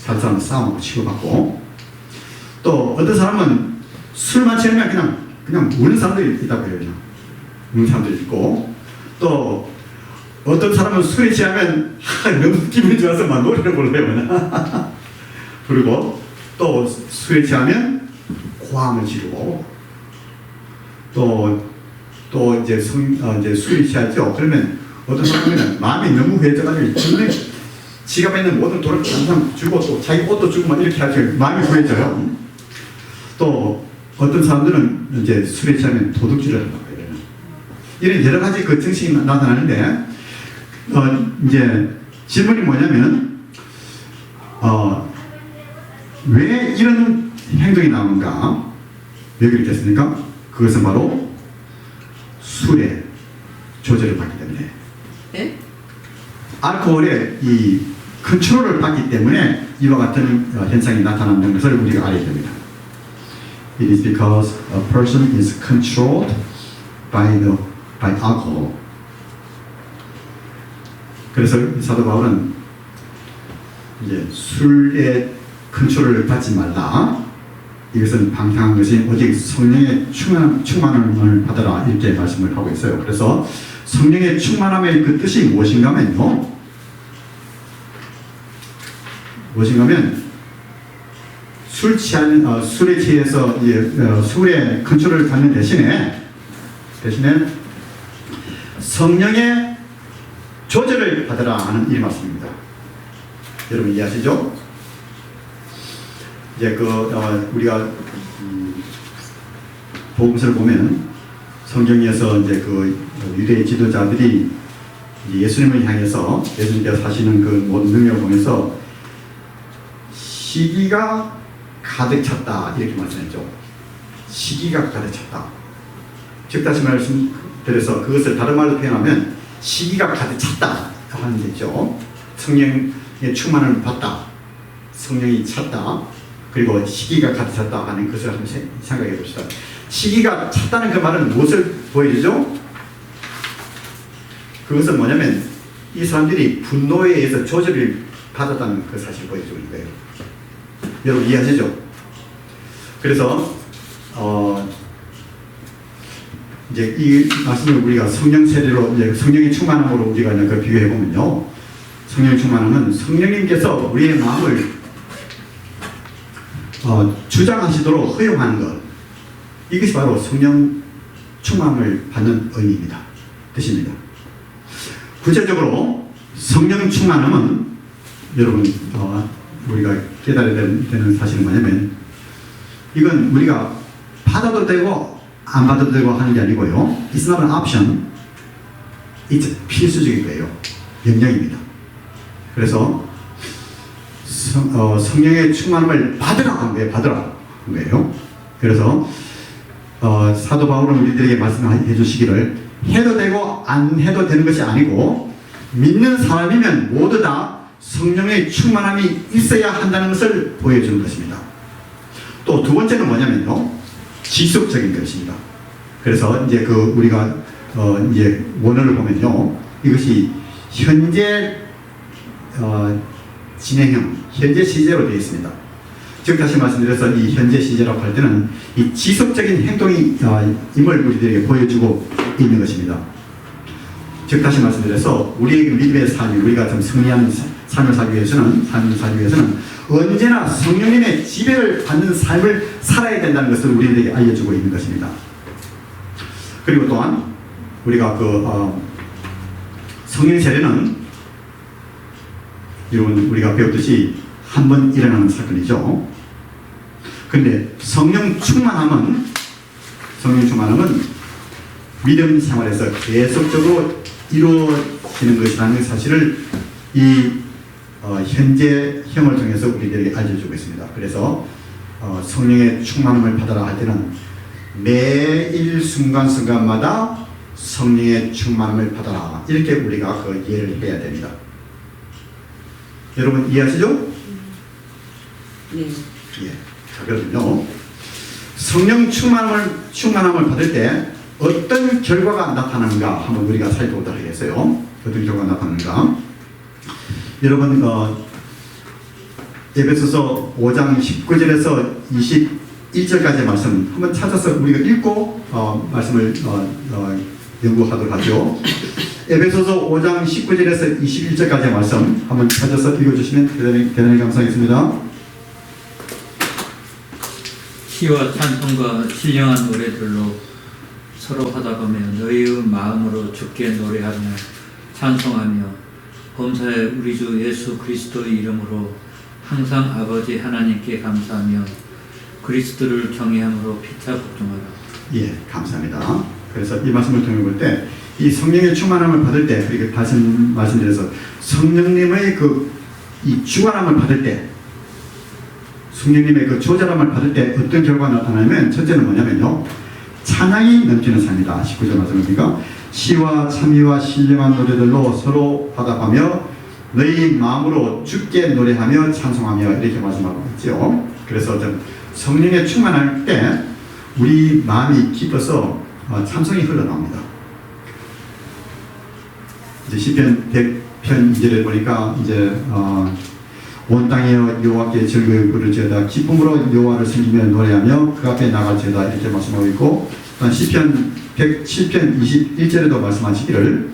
다른 사람은 싸움하고 치고받고 또 어떤 사람은 술만 취하면 그냥 우는 사람들이 있다고 해요. 그냥 우는 사람들이 있고 또 어떤 사람은 술에 취하면 너무 기분이 좋아서 막 노래를 불러요. 그리고 또 술에 취하면 고함을 지르고 또 이제 술이 취하죠. 그러면 어떤 사람은 마음이 너무 후해져가지고 정말 지갑에 있는 모든 돈을 항상 주고 또 자기 옷도 주고 막 이렇게 하죠. 마음이 후해져요. 또 어떤 사람들은 이제 술에 취하면 도둑질을 한다고 해요. 이런 여러 가지 그 증식이 나타나는데 이제 질문이 뭐냐면 왜 이런 행동이 나오는가? 왜 그렇겠습니까? 그것은 바로 술의 조절을 받기 때문에
예?
알코올의 이 컨트롤을 받기 때문에 이와 같은 현상이 나타나는 것을 우리가 알아야 됩니다. It is because a person is controlled by alcohol. 그래서 사도 바울은 이제 술의 컨트롤을 받지 말라. 이것은 방탕한 것이 오직 성령의 충만함을 받아라 이렇게 말씀을 하고 있어요. 그래서 성령의 충만함의 그 뜻이 무엇인가면요. 무엇인가면 술에 취해서 술의 컨트롤을 받는 대신에 성령의 조절을 받으라 하는 이 말씀입니다. 여러분 이해하시죠? 이제 우리가 복음서를 보면 성경에서 이제 유대 지도자들이 예수님을 향해서 예수님께서 하시는 그 모든 능력을 보면서 시기가 가득 찼다 이렇게 말씀했죠. 시기가 가득 찼다. 즉 다시 말씀드려서 그것을 다른 말로 표현하면 시기가 가득 찼다 하는 데죠. 성령의 충만을 받다. 성령이 찼다. 그리고 시기가 가득 찼다 하는 것을 한번 생각해 봅시다. 시기가 찼다는 그 말은 무엇을 보여주죠? 그것은 뭐냐면 이 사람들이 분노에 의해서 조절을 받았다는 그 사실을 보여주는 거예요. 여러분 이해하시죠? 그래서 이제 이 말씀을 우리가 성령 세례로 이제 성령의 충만함으로 우리가 그 비교해 보면요, 성령 충만함은 성령님께서 우리의 마음을 주장하시도록 허용하는 것, 이것이 바로 성령 충만함을 받는 의미입니다. 뜻입니다. 구체적으로 성령 충만함은 여러분 우리가 깨달아야 되는 사실은 뭐냐면 이건 우리가 받아도 되고 안 받아도 되고 하는 게 아니고요. It's not an option. It's 필수적인 거예요. 명령입니다. 그래서 성령의 충만함을 받으라 한 거예요. 받으라 한 거예요. 그래서 사도 바울은 우리들에게 말씀해 주시기를 해도 되고 안 해도 되는 것이 아니고 믿는 사람이면 모두 다 성령의 충만함이 있어야 한다는 것을 보여주는 것입니다. 또 두 번째는 뭐냐면요, 지속적인 것입니다. 그래서 이제 우리가 이제 원어를 보면요, 이것이 현재 진행형, 현재 시제로 되어 있습니다. 즉 다시 말씀드려서 이 현재 시제라고 할 때는 이 지속적인 행동이 임을 우리들에게 보여주고 있는 것입니다. 즉 다시 말씀드려서 우리의 믿음의 삶이 우리가 좀 승리하는 삶을 살기 위해서는 언제나 성령님의 지배를 받는 삶을 살아야 된다는 것을 우리에게 알려주고 있는 것입니다. 그리고 또한 우리가 성령 세례는 여러분 우리가 배웠듯이 한 번 일어나는 사건이죠. 그런데 성령 충만함은 믿음 생활에서 계속적으로 이루어지는 것이라는 사실을 이 현재형을 통해서 우리들에게 알려주고 있습니다. 그래서 성령의 충만함을 받아라 할 때는 매일 순간순간마다 성령의 충만함을 받아라, 이렇게 우리가 이해를 해야 됩니다. 여러분 이해하시죠?
네.
예. 자, 그러면요, 성령 충만함을 받을 때 어떤 결과가 나타나는가 한번 우리가 살펴보도록 하겠어요. 어떤 결과가 나타나는가? 여러분 에베소서 5장 19절에서 21절까지의 말씀 한번 찾아서 우리가 읽고 말씀을 연구하도록 하죠. 에베소서 5장 19절에서 21절까지의 말씀 한번 찾아서 읽어주시면 대단히 감사하겠습니다.
시와 찬송과 신령한 노래들로 서로 화답하며 너희의 마음으로 주께 노래하며 찬송하며 범사에 우리 주 예수 그리스도의 이름으로 항상 아버지 하나님께 감사하며 그리스도를 경외함으로 피차 복종하라.
예, 감사합니다. 그래서 이 말씀을 통해 볼 때 이 성령의 충만함을 받을 때, 그리고 다시 말씀드려서 성령님의 이 주관함을 받을 때, 성령님의 그 조절함을 받을 때 어떤 결과가 나타나냐면, 첫째는 뭐냐면요, 찬양이 넘치는 삶이다. 19절 말씀입니까? 시와 참의와 신령한 노래들로 서로 화답하며 너희 마음으로 주께 노래하며 찬송하며, 이렇게 말씀하고 있죠. 그래서 좀 성령에 충만할 때 우리 마음이 기뻐서 찬송이 흘러나옵니다. 이제 시편 100편 2절에 보니까 이제 온 땅이여 여호와께 즐거이 부르짖어다 기쁨으로 여호와를 섬기며 노래하며 그 앞에 나갈지어다, 이렇게 말씀하고 있고, 또한 시편 107편 21절에도 말씀하시기를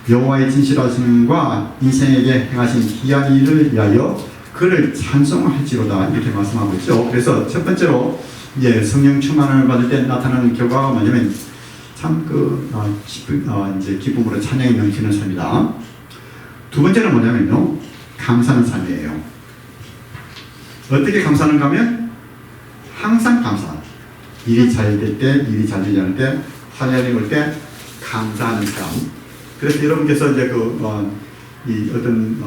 여호와의 진실하심과 인생에게 행하신 귀한 일을 위하여 그를 찬송할지로다, 이렇게 말씀하고 있죠. 그래서 첫 번째로 이제 성령 충만을 받을 때 나타나는 결과가 뭐냐면 참 이제 기쁨으로 찬양이 넘치는 삶이다. 두 번째는 뭐냐면요, 감사하는 삶이에요. 어떻게 감사하는가 하면 항상 감사. 일이 잘 될 때, 일이 잘 되지 않을 때, 환란이 올 때 감사하는 삶. 그래서 여러분께서 이제 이 어떤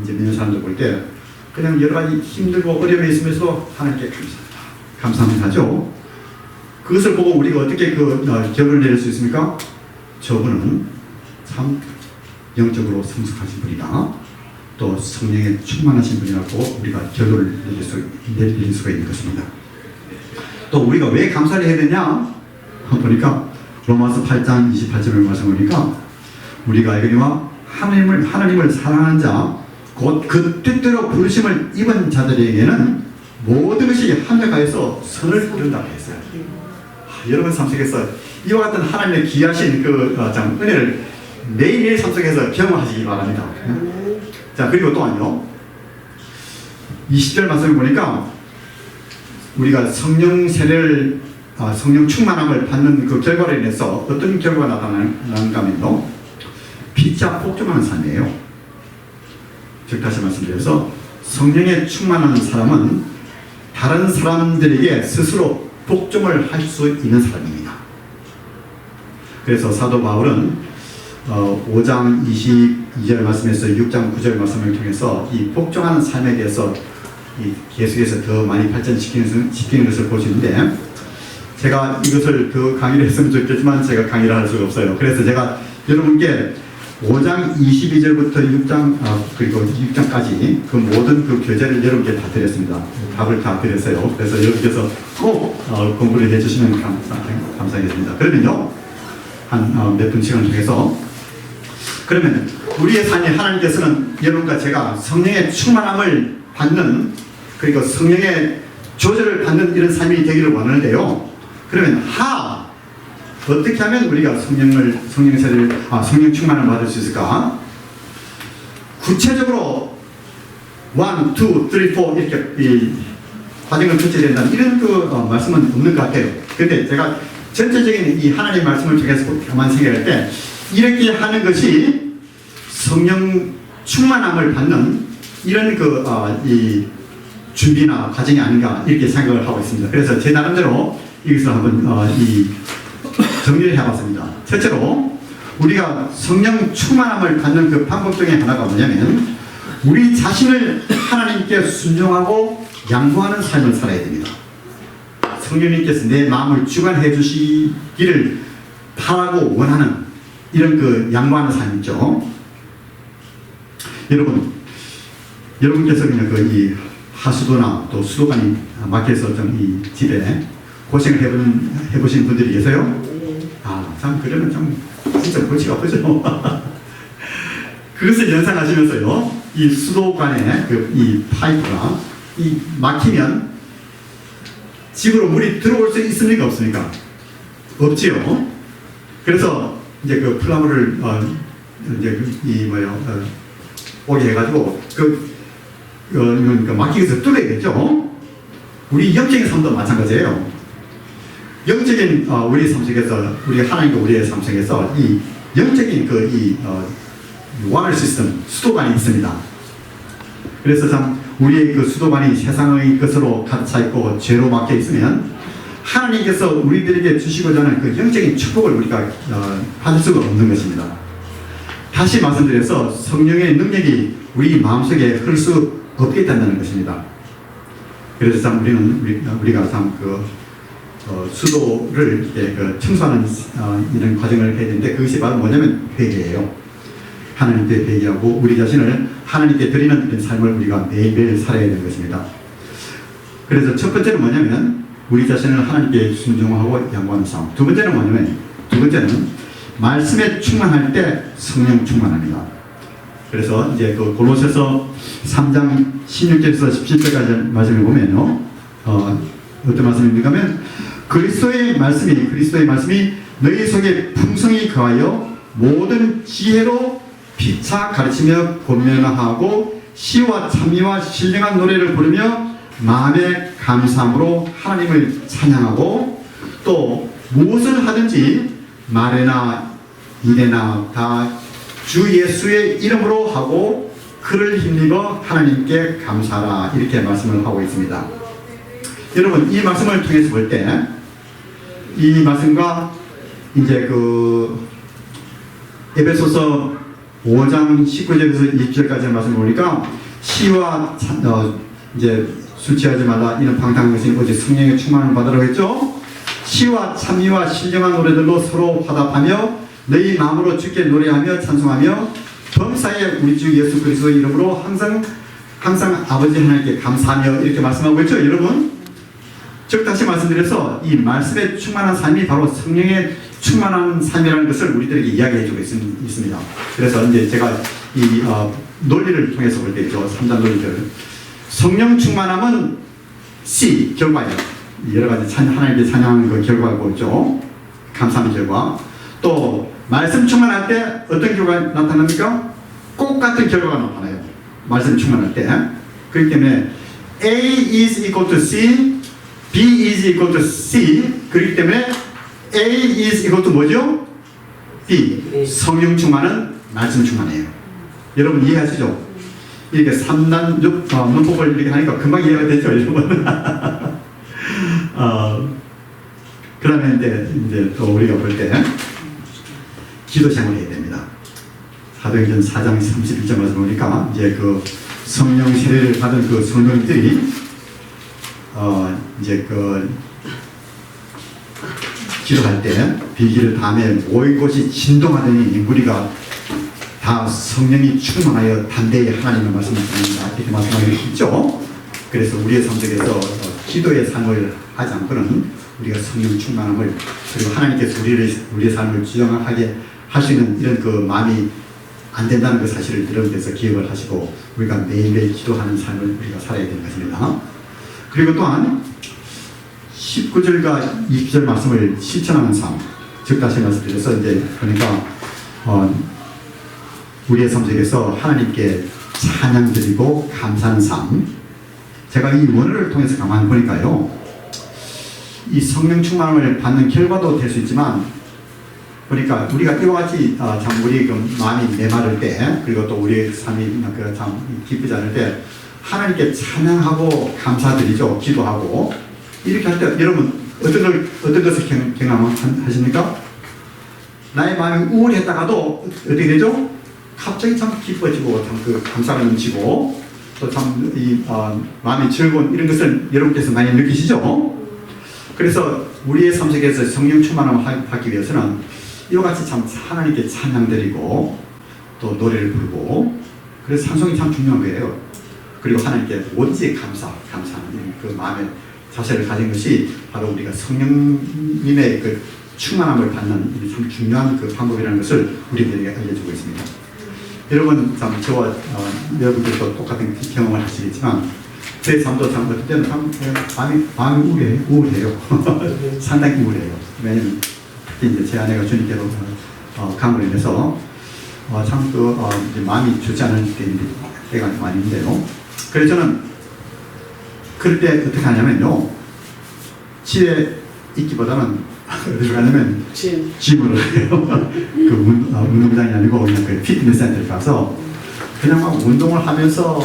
이제 믿는 사람들 볼 때 그냥 여러 가지 힘들고 어려움이 있으면서 하나님께 감사합니다 하죠. 그것을 보고 우리가 어떻게 결론을 내릴 수 있습니까? 저분은 참 영적으로 성숙하신 분이다, 또 성령에 충만하신 분이라고 우리가 결론을 내릴 수가 있는 것입니다. 또 우리가 왜 감사를 해야 되냐 보니까 로마서 8장 28절을 말씀하니까 우리가 알거니와 하나님을 사랑하는 자 곧 그 뜻대로 부르심을 입은 자들에게는 모든 것이 합력하여서 선을 이룬다고 했어요. 여러분 삶 속에서 이와 같은 하나님의 귀하신 은혜를 매일매일 삶 속에서 경험하시기 바랍니다. 자, 그리고 또한요, 20절 말씀을 보니까 우리가 성령 세례를 성령 충만함을 받는 그 결과로 인해서 어떤 결과가 나타나는가 하면요, 피차 복종하는 삶이에요. 즉 다시 말씀드려서 성령에 충만한 사람은 다른 사람들에게 스스로 복종을 할 수 있는 사람입니다. 그래서 사도 바울은 5장 22절 말씀에서 6장 9절 말씀을 통해서 이 복종하는 삶에 대해서 계속해서 더 많이 발전시키는 것을 보시는데, 제가 이것을 더 강의를 했으면 좋겠지만 제가 강의를 할 수가 없어요. 그래서 제가 여러분께 5장 22절부터 6장 그리고 6장까지 그 모든 그 교재를 여러분께 다 드렸습니다. 답을 다 드렸어요. 그래서 여러분께서 꼭 공부를 해주시면 감사하겠습니다. 그러면요, 한 몇 분 시간을 통해서, 그러면 우리의 삶에 하나님께서는 여러분과 제가 성령의 충만함을 받는, 그리고 성령의 조절을 받는 이런 삶이 되기를 원하는데요. 그러면 어떻게 하면 우리가 성령 충만을 받을 수 있을까? 구체적으로 1, 2, 3, 4 이렇게 이 과정을 거쳐야 된다는 이런 말씀은 없는 것 같아요. 근데 제가 전체적인 이 하나님의 말씀을 통해서 가만 생각할 때 이렇게 하는 것이 성령 충만함을 받는 이런 이 준비나 과정이 아닌가, 이렇게 생각을 하고 있습니다. 그래서 제 나름대로 이것을 한번 정리를 해봤습니다. 첫째로 우리가 성령 충만함을 받는 그 방법 중에 하나가 뭐냐면 우리 자신을 하나님께 순종하고 양보하는 삶을 살아야 됩니다. 성령님께서 내 마음을 주관해 주시기를 바라고 원하는 이런 양보하는 삶이죠. 여러분께서 그냥 이 하수도나 또 수도관이 막혀서 좀 이 집에 고생을 해보신 분들이 계세요? 참 그러면 좀 진짜 골치가 아프죠. 그것을 연상하시면서요, 이 수도관에 이 파이프가 막히면 집으로 물이 들어올 수 있습니까, 없습니까? 없지요. 그래서 이제 플라머를 오게 해가지고 막히기 위해서 뚫어야겠죠. 우리 영적인 삶도 마찬가지예요. 영적인 우리 삶 속에서, 우리 하나님과 우리의 삶 속에서 이 영적인 와터 시스템, 수도관이 있습니다. 그래서 참 우리의 수도관이 세상의 것으로 가득 차 있고 죄로 막혀 있으면 하나님께서 우리들에게 주시고자 하는 그 영적인 축복을 우리가 받을 수가 없는 것입니다. 다시 말씀드려서 성령의 능력이 우리 마음속에 흐를 수 없게 된다는 것입니다. 그래서 참 우리가 참 수도를 이렇게 청소하는 이런 과정을 해야 되는데, 그것이 바로 뭐냐면 회개예요. 하나님께 회개하고 우리 자신을 하나님께 드리는 이런 삶을 우리가 매일매일 살아야 되는 것입니다. 그래서 첫 번째는 뭐냐면 우리 자신을 하나님께 순종하고 양보하는 삶. 두 번째는 뭐냐면, 말씀에 충만할 때 성령 충만합니다. 그래서 이제 그 골로새서 3장 16절에서 17절까지 말씀을 보면요, 어떤 말씀입니까 하면, 그리스도의 말씀이 너희 속에 풍성히 거하여 모든 지혜로 피차 가르치며 권면하고 시와 찬미와 신령한 노래를 부르며 마음의 감사함으로 하나님을 찬양하고, 또 무엇을 하든지 말에나 일에나 다 주 예수의 이름으로 하고 그를 힘입어 하나님께 감사하라, 이렇게 말씀을 하고 있습니다. 여러분, 이 말씀을 통해서 볼 때 이 말씀과 이제 에베소서 5장 19절에서 20절까지 말씀을 보니까 시와 이제 술 취하지 말라, 이는 방탕한 것이 오직 성령의 충만을 받으라고 했죠. 시와 찬미와 신령한 노래들로 서로 화답하며 너희 마음으로 주께 노래하며 찬송하며 범사에 우리 주 예수 그리스도의 이름으로 항상 아버지 하나님께 감사하며, 이렇게 말씀하고 있죠, 여러분. 즉 다시 말씀드려서 이 말씀에 충만한 삶이 바로 성령의 충만한 삶이라는 것을 우리들에게 이야기해주고 있습니다. 그래서 이제 제가 이 논리를 통해서 볼 때 있죠, 3단 논리들. 성령 충만함은 C, 결과예요. 여러 가지 하나님께 찬양하는 그 결과고 있죠. 감사하는 결과. 또 말씀 충만할 때 어떤 결과가 나타납니까? 꼭 같은 결과가 나타나요. 말씀 충만할 때. 그렇기 때문에 A is equal to C, B is equal to C. 그렇기 때문에 A is equal to 뭐죠? B. 성령 충만은 말씀 충만이에요. 여러분 이해하시죠? 이렇게 3단 문법을 이렇게 하니까 금방 이해가 되죠, 여러분? 그러면 이제 또 우리가 볼 때 기도 생활을 해야 됩니다. 사도행전 4장 31절 말씀 보니까 이제 그 성령 세례를 받은 그 성도님들이 이제 기도할 때 빌기를 다음에 모인 곳이 진동하더니 우리가 다 성령이 충만하여 담대히 하나님의 말씀을 듣는다, 이렇게 말씀하고 있죠. 그래서 우리의 삶 속에서 기도의 삶을 하지 않고는 우리가 성령 충만함을, 그리고 하나님께서 우리의 삶을 주장하게 할 수 있는 이런 그 마음이 안 된다는 그 사실을 여러분께서 기억을 하시고 우리가 매일매일 기도하는 삶을 우리가 살아야 되는 것입니다. 그리고 또한 19절과 20절 말씀을 실천하는 삶, 즉 다시 말씀드려서 이제 그러니까 우리의 삶 속에서 하나님께 찬양드리고 감사하는 삶. 제가 이 원어를 통해서 가만히 보니까요, 이 성령 충만함을 받는 결과도 될 수 있지만, 그러니까 우리가 이와 같이 참 우리 그 마음이 메마를 때, 그리고 또 우리의 삶이 참 기쁘지 않을 때 하나님께 찬양하고 감사드리죠, 기도하고. 이렇게 할 때 여러분 어떤 것을 경험하십니까? 나의 마음이 우울했다가도 어떻게 되죠? 갑자기 참 기뻐지고 참 그 감사가 넘치고 또 참 이 마음이 즐거운 이런 것을 여러분께서 많이 느끼시죠? 그래서 우리의 삶 속에서 성령 충만함을 받기 위해서는 이와 같이 참 하나님께 찬양드리고 또 노래를 부르고, 그래서 찬송이 참 중요한 거예요. 그리고 하나님께 뭐든지 감사하는 그 마음의 자세를 가진 것이 바로 우리가 성령님의 그 충만함을 받는 참 중요한 그 방법이라는 것을 우리들에게 알려주고 있습니다. 여러분 참 저와 여러분들도 똑같은 경험을 하시겠지만 제 삶도 참 어떨 때는 참 마음이 우울해요. 상당히 우울해요. 왜냐면 특히 이제 제 아내가 주님께로 감으로 인해서 참 마음이 좋지 않은 때가 많이 있는데요. 그래서 저는 그럴 때 어떻게 하냐면요, 집에 있기보다는 어디로 가냐면 짐으로 해요. 그 운동장이 아니고 그냥 그 피트니스 센터에 가서 그냥 막 운동을 하면서,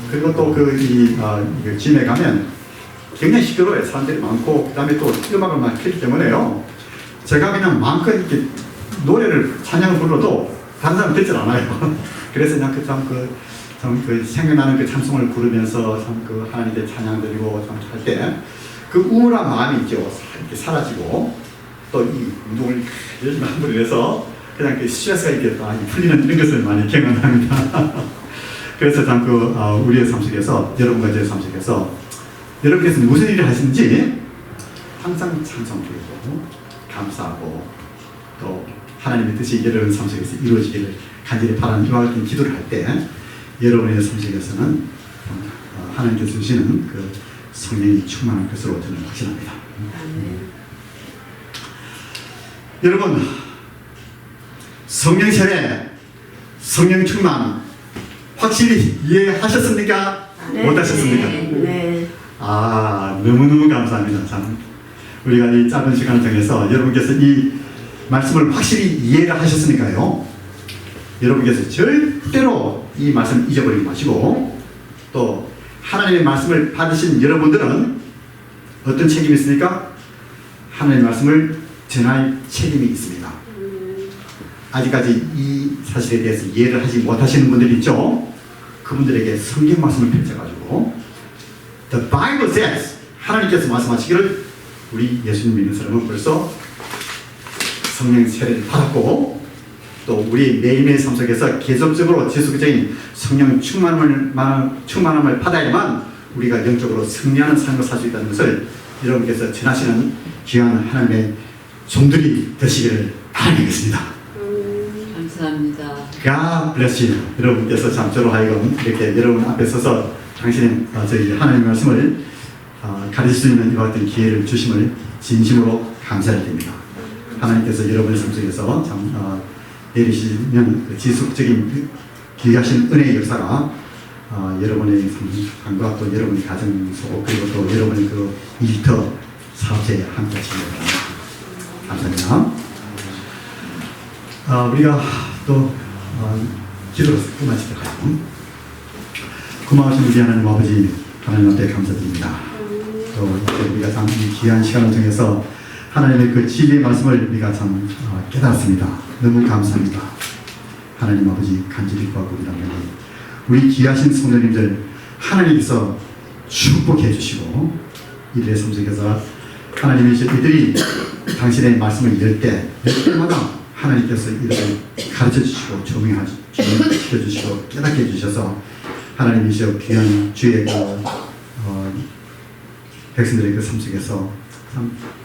그리고 또 그 짐에 가면 굉장히 시끄러워요. 사람들이 많고 그다음에 또 음악을 막 켜기 때문에요. 제가 그냥 마음껏 이렇게 노래를 찬양을 불러도 다른 사람 듣질 않아요. 그래서 그냥 그 생각나는 그 찬송을 부르면서 참 그 하나님께 찬양 드리고 참 할 때 그 우울한 마음이 있죠. 이렇게 사라지고 또 이 운동을 열심히 한번 해서 그냥 그 스트레스가 이렇게 많이 풀리는 이런 것을 많이 경험합니다. 그래서 참 우리의 삶 속에서 여러분과 제 삶 속에서 여러분께서 무슨 일을 하시는지 항상 찬송드리고 감사하고 또 하나님의 뜻이 여러분 삶 속에서 이루어지기를 간절히 바라는 이와 같은 기도를 할 때 여러분의 삶 속에서는 하나님께서 주시는 그 성령이 충만한 것으로 저는 확신합니다. 여러분, 성령 세례, 성령 충만 확실히 이해하셨습니까? 못하셨습니까?
네.
아, 너무너무 감사합니다. 참 우리가 이 짧은 시간을 통해서 여러분께서 이 말씀을 확실히 이해를 하셨으니까요. 여러분께서 절대로 이 말씀 잊어버리지 마시고 또 하나님의 말씀을 받으신 여러분들은 어떤 책임이 있습니까? 하나님의 말씀을 전할 책임이 있습니다. 아직까지 이 사실에 대해서 이해를 하지 못하시는 분들이 있죠. 그분들에게 성경 말씀을 펼쳐가지고 The Bible says 하나님께서 말씀하시기를 우리 예수님 믿는 사람은 벌써 성령 세례를 받았고 또 우리 매일매일 삶 속에서 계속적으로 지속적인 성령 충만함을 받아야만 우리가 영적으로 승리하는 삶을 살 수 있다는 것을 여러분께서 전하시는 귀한 하나님의 종들이 되시기를 바라겠습니다.
감사합니다.
God bless you. 여러분께서 참 저로 하여금 이렇게 여러분 앞에 서서 당신의 저희 하나님의 말씀을 가르칠 수 있는 이와 같은 기회를 주심을 진심으로 감사해야 됩니다. 하나님께서 여러분의 삶 속에서 참 내리시면 그 지속적인 귀하신 은혜의 역사가 여러분의 삶과 또 여러분의 가정 속 그리고 또 여러분의 그 일터 사업체에 함께 하시기 바랍니다. 감사합니다. 우리가 또 기도로 끝마치도록 하죠. 고마우신 우리 하나님 아버지 하나님 앞에 감사드립니다. 또 우리가 참 이 귀한 시간을 통해서 하나님의 그 진리의 말씀을 우리가 참 깨달았습니다. 너무 감사합니다. 하나님 아버지 간절히 구하고이라면 우리 귀하신 성도님들 하나님께서 축복해 주시고 이들의 삶 속에서 하나님이 이들이 당신의 말씀을 열 때마다 하나님께서 이들을 가르쳐 주시고 조명시켜 주시고 깨닫게 해주셔서 하나님이시여 귀한 주의 백성들의 그 삶 속에서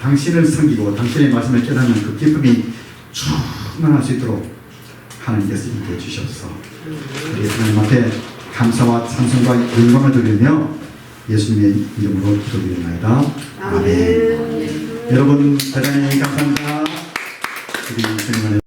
당신을 섬기고 당신의 말씀을 깨닫는 그 기쁨이 충만할 수 있도록 하나님께서 인도해 주셔서 우리 하나님 앞에 감사와 찬송과 영광을 드리며 예수님의 이름으로 기도드리나이다. 아멘. 여러분 대단히 감사합니다. 우리 주님의